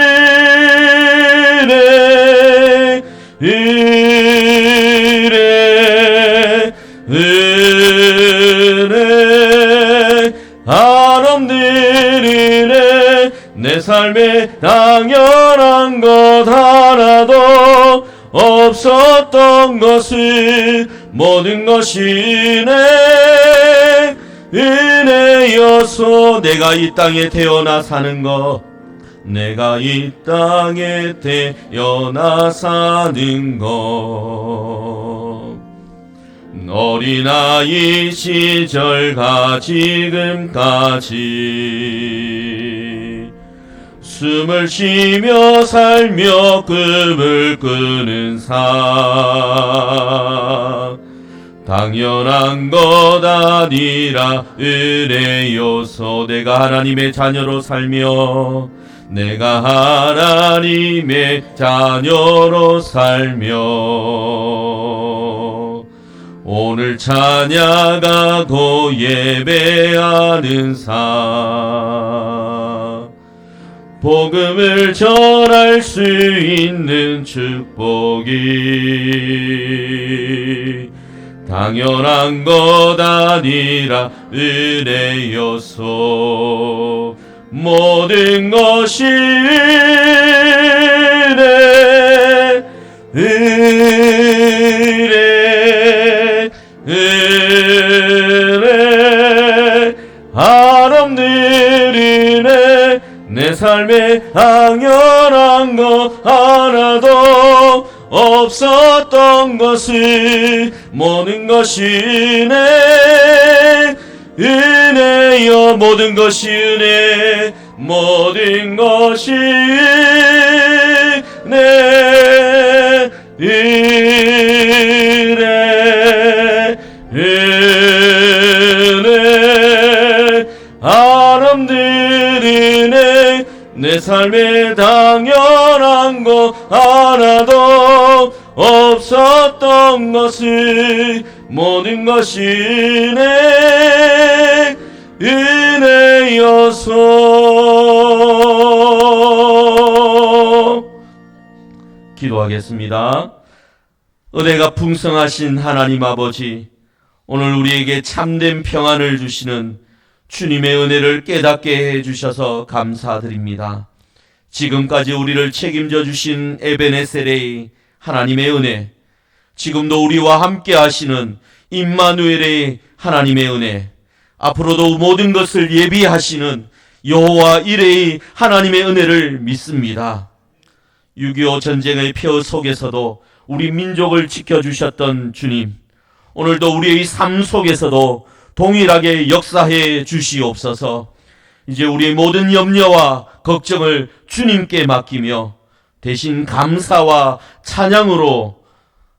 Speaker 2: 한없는 은혜, 내 삶에 당연한 것 하나도 없었던 것을 모든 것이 은혜여서 내가 이 땅에 태어나 사는 것, 내가 이 땅에 태어나 사는 것, 어린아이 시절과 지금까지 숨을 쉬며 살며 꿈을 꾸는 삶 당연한 것 아니라 은혜여서 내가 하나님의 자녀로 살며 내가 하나님의 자녀로 살며 오늘 찬양하고 예배하는 삶 복음을 전할 수 있는 축복이 당연한 것 아니라 은혜여서 모든 것이 은혜 한없는 은혜 내 삶에 당연한 것 하나도 없었던 것을 모든 것이 은혜여 모든 것이 은혜 모든 것이 은혜 은혜 한없는 은혜 내 삶에 당연한 것 하나도 없었던 것을 모든 것이 은혜여서 기도하겠습니다. 은혜가 풍성하신 하나님 아버지, 오늘 우리에게 참된 평안을 주시는 주님의 은혜를 깨닫게 해주셔서 감사드립니다. 지금까지 우리를 책임져 주신 에베네셀의 하나님의 은혜, 지금도 우리와 함께 하시는 임마누엘의 하나님의 은혜, 앞으로도 모든 것을 예비하시는 여호와 이레의 하나님의 은혜를 믿습니다. 6.25 전쟁의 표 속에서도 우리 민족을 지켜주셨던 주님, 오늘도 우리의 삶 속에서도 동일하게 역사해 주시옵소서. 이제 우리의 모든 염려와 걱정을 주님께 맡기며 대신 감사와 찬양으로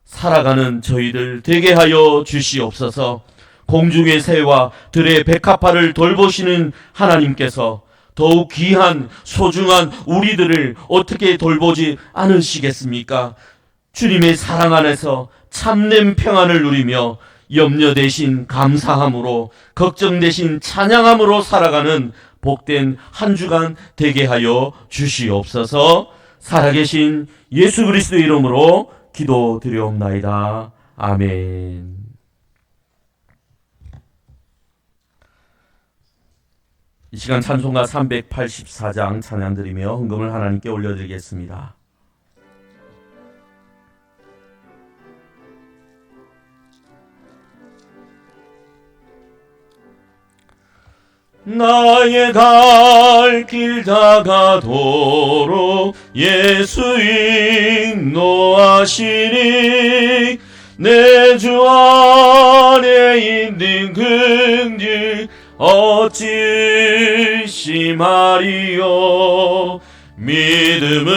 Speaker 2: 살아가는 저희들 되게 하여 주시옵소서. 공중의 새와 들의 백합화를 돌보시는 하나님께서 더욱 귀한 소중한 우리들을 어떻게 돌보지 않으시겠습니까? 주님의 사랑 안에서 참된 평안을 누리며 염려 대신 감사함으로 걱정 대신 찬양함으로 살아가는 복된 한 주간 되게 하여 주시옵소서. 살아계신 예수 그리스도의 이름으로 기도드리옵나이다. 아멘. 이 시간 찬송가 384장 찬양드리며 헌금을 하나님께 올려드리겠습니다. 나의 갈 길 다가도록 예수 인도하시니 내 주 안에 있는 긍휼 어찌 의심하리요. 믿음으로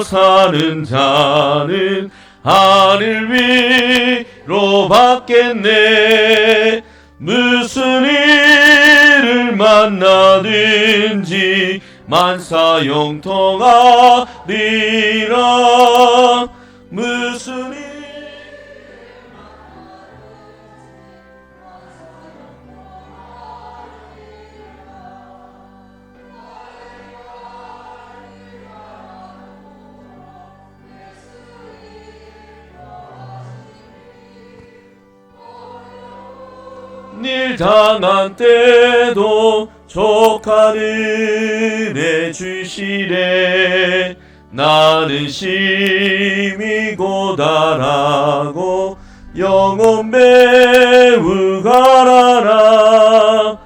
Speaker 2: 사는 자는 하늘 위로 받겠네. 무슨 일을 만나든지 만사형통하리라. 무슨 일 일 당한 때도 족한 은혜 주시래. 나는 심히 고단하고 영혼 매우 가라라.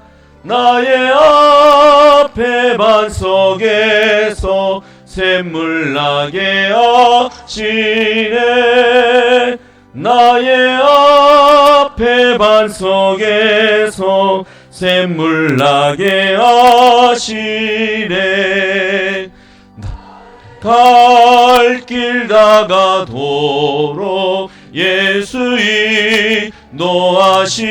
Speaker 2: 나의 앞에 반석에서 샘물 나게 하시네. 나의 앞에 반석에서 샘물 나게 하시네. 갈 길 다가도록 예수 인도하시니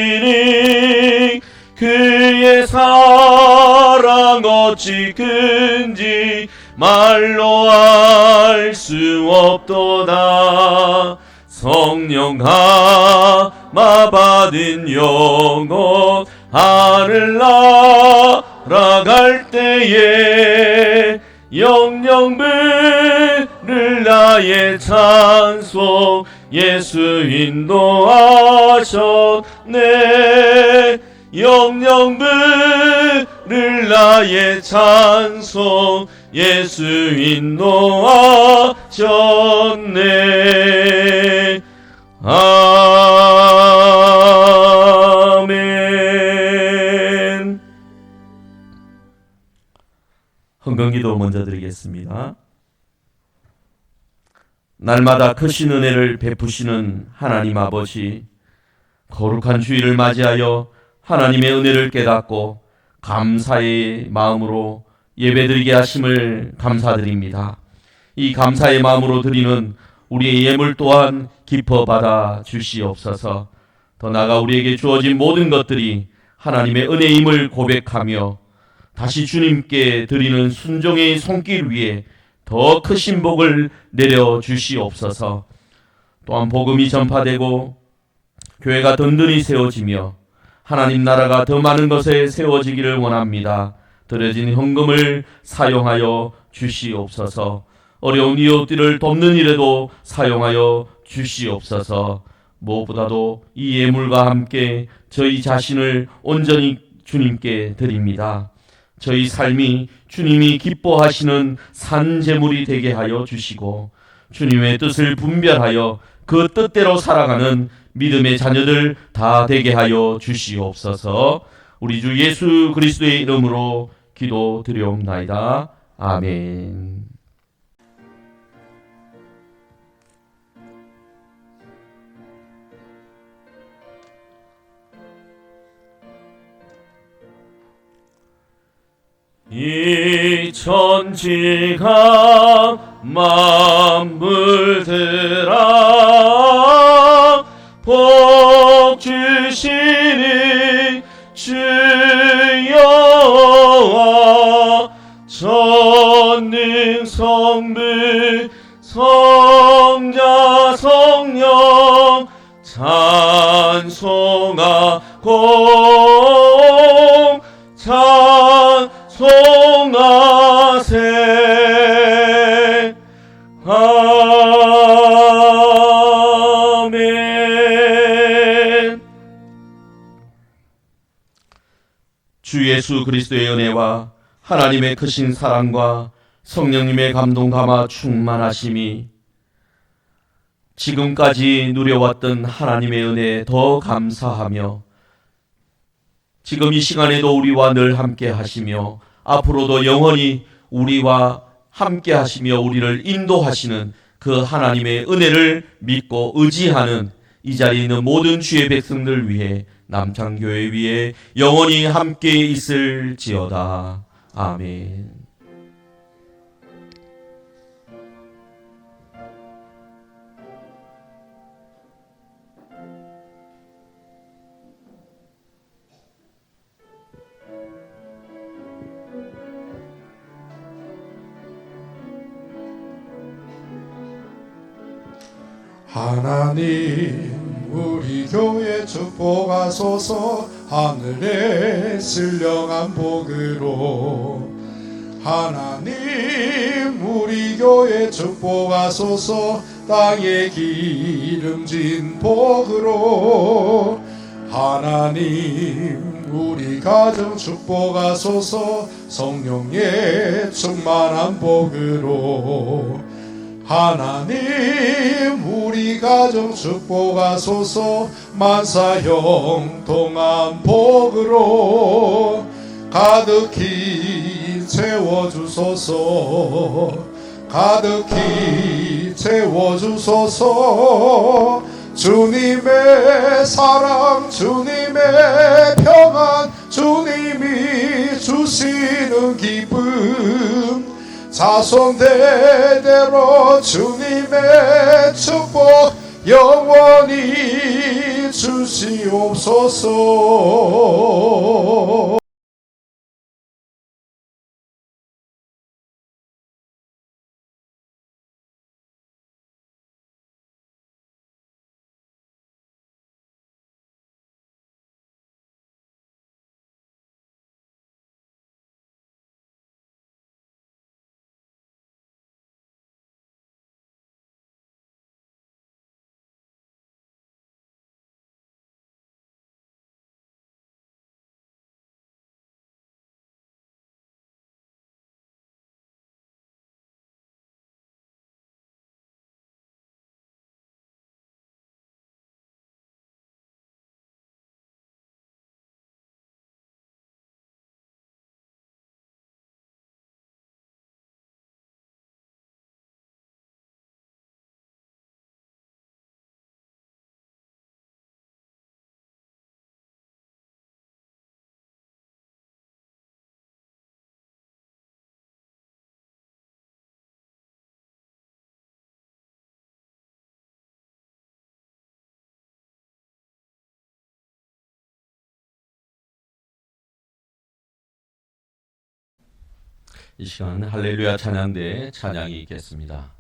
Speaker 2: 그의 사랑 어찌 큰지 말로 알 수 없도다. 성령 감화 받은 영혼 하늘 날아갈 때에 영영 부를 나의 찬송 예수 인도하셨네. 영영 부를 나의 찬송 예수 인도하셨네. 아멘. 헌금기도 먼저 드리겠습니다. 날마다 크신 은혜를 베푸시는 하나님 아버지, 거룩한 주일을 맞이하여 하나님의 은혜를 깨닫고 감사의 마음으로 예배드리게 하심을 감사드립니다. 이 감사의 마음으로 드리는 우리의 예물 또한 기뻐 받아 주시옵소서. 더 나아가 우리에게 주어진 모든 것들이 하나님의 은혜임을 고백하며 다시 주님께 드리는 순종의 손길 위에 더 크신 복을 내려 주시옵소서. 또한 복음이 전파되고 교회가 든든히 세워지며 하나님 나라가 더 많은 것에 세워지기를 원합니다. 드려진 헌금을 사용하여 주시옵소서. 어려운 이웃들을 돕는 일에도 사용하여 주시옵소서. 무엇보다도 이 예물과 함께 저희 자신을 온전히 주님께 드립니다. 저희 삶이 주님이 기뻐하시는 산제물이 되게 하여 주시고 주님의 뜻을 분별하여 그 뜻대로 살아가는 믿음의 자녀들 다 되게 하여 주시옵소서. 우리 주 예수 그리스도의 이름으로 기도드리옵나이다. 아멘. 이 천지가 만물들아 복 주시니 주여와 전능 성부 성자 성령 찬송하고 찬송하세. 아멘. 주 예수 그리스도의 은혜와 하나님의 크신 사랑과 성령님의 감동 감화 충만하심이 지금까지 누려왔던 하나님의 은혜에 더 감사하며 지금 이 시간에도 우리와 늘 함께 하시며 앞으로도 영원히 우리와 함께 하시며 우리를 인도하시는 그 하나님의 은혜를 믿고 의지하는 이 자리에 있는 모든 주의 백성들 위해 남창교회 위에 영원히 함께 있을지어다. 아멘.
Speaker 3: 하나님 우리 교회 축복하소서. 하늘의 신령한 복으로 하나님 우리 교회 축복하소서. 땅에 기름진 복으로 하나님 우리 가정 축복하소서. 성령의 충만한 복으로 하나님 우리 가정 축복하소서. 만사 형통한 복으로 가득히 채워주소서. 가득히 채워주소서.
Speaker 4: 주님의 사랑, 주님의 평안, 주님이 주시는 기쁨, 자손 대대로 주님의 축복 영원히 주시옵소서.
Speaker 2: 이 시간 할렐루야 찬양대 찬양이 있겠습니다.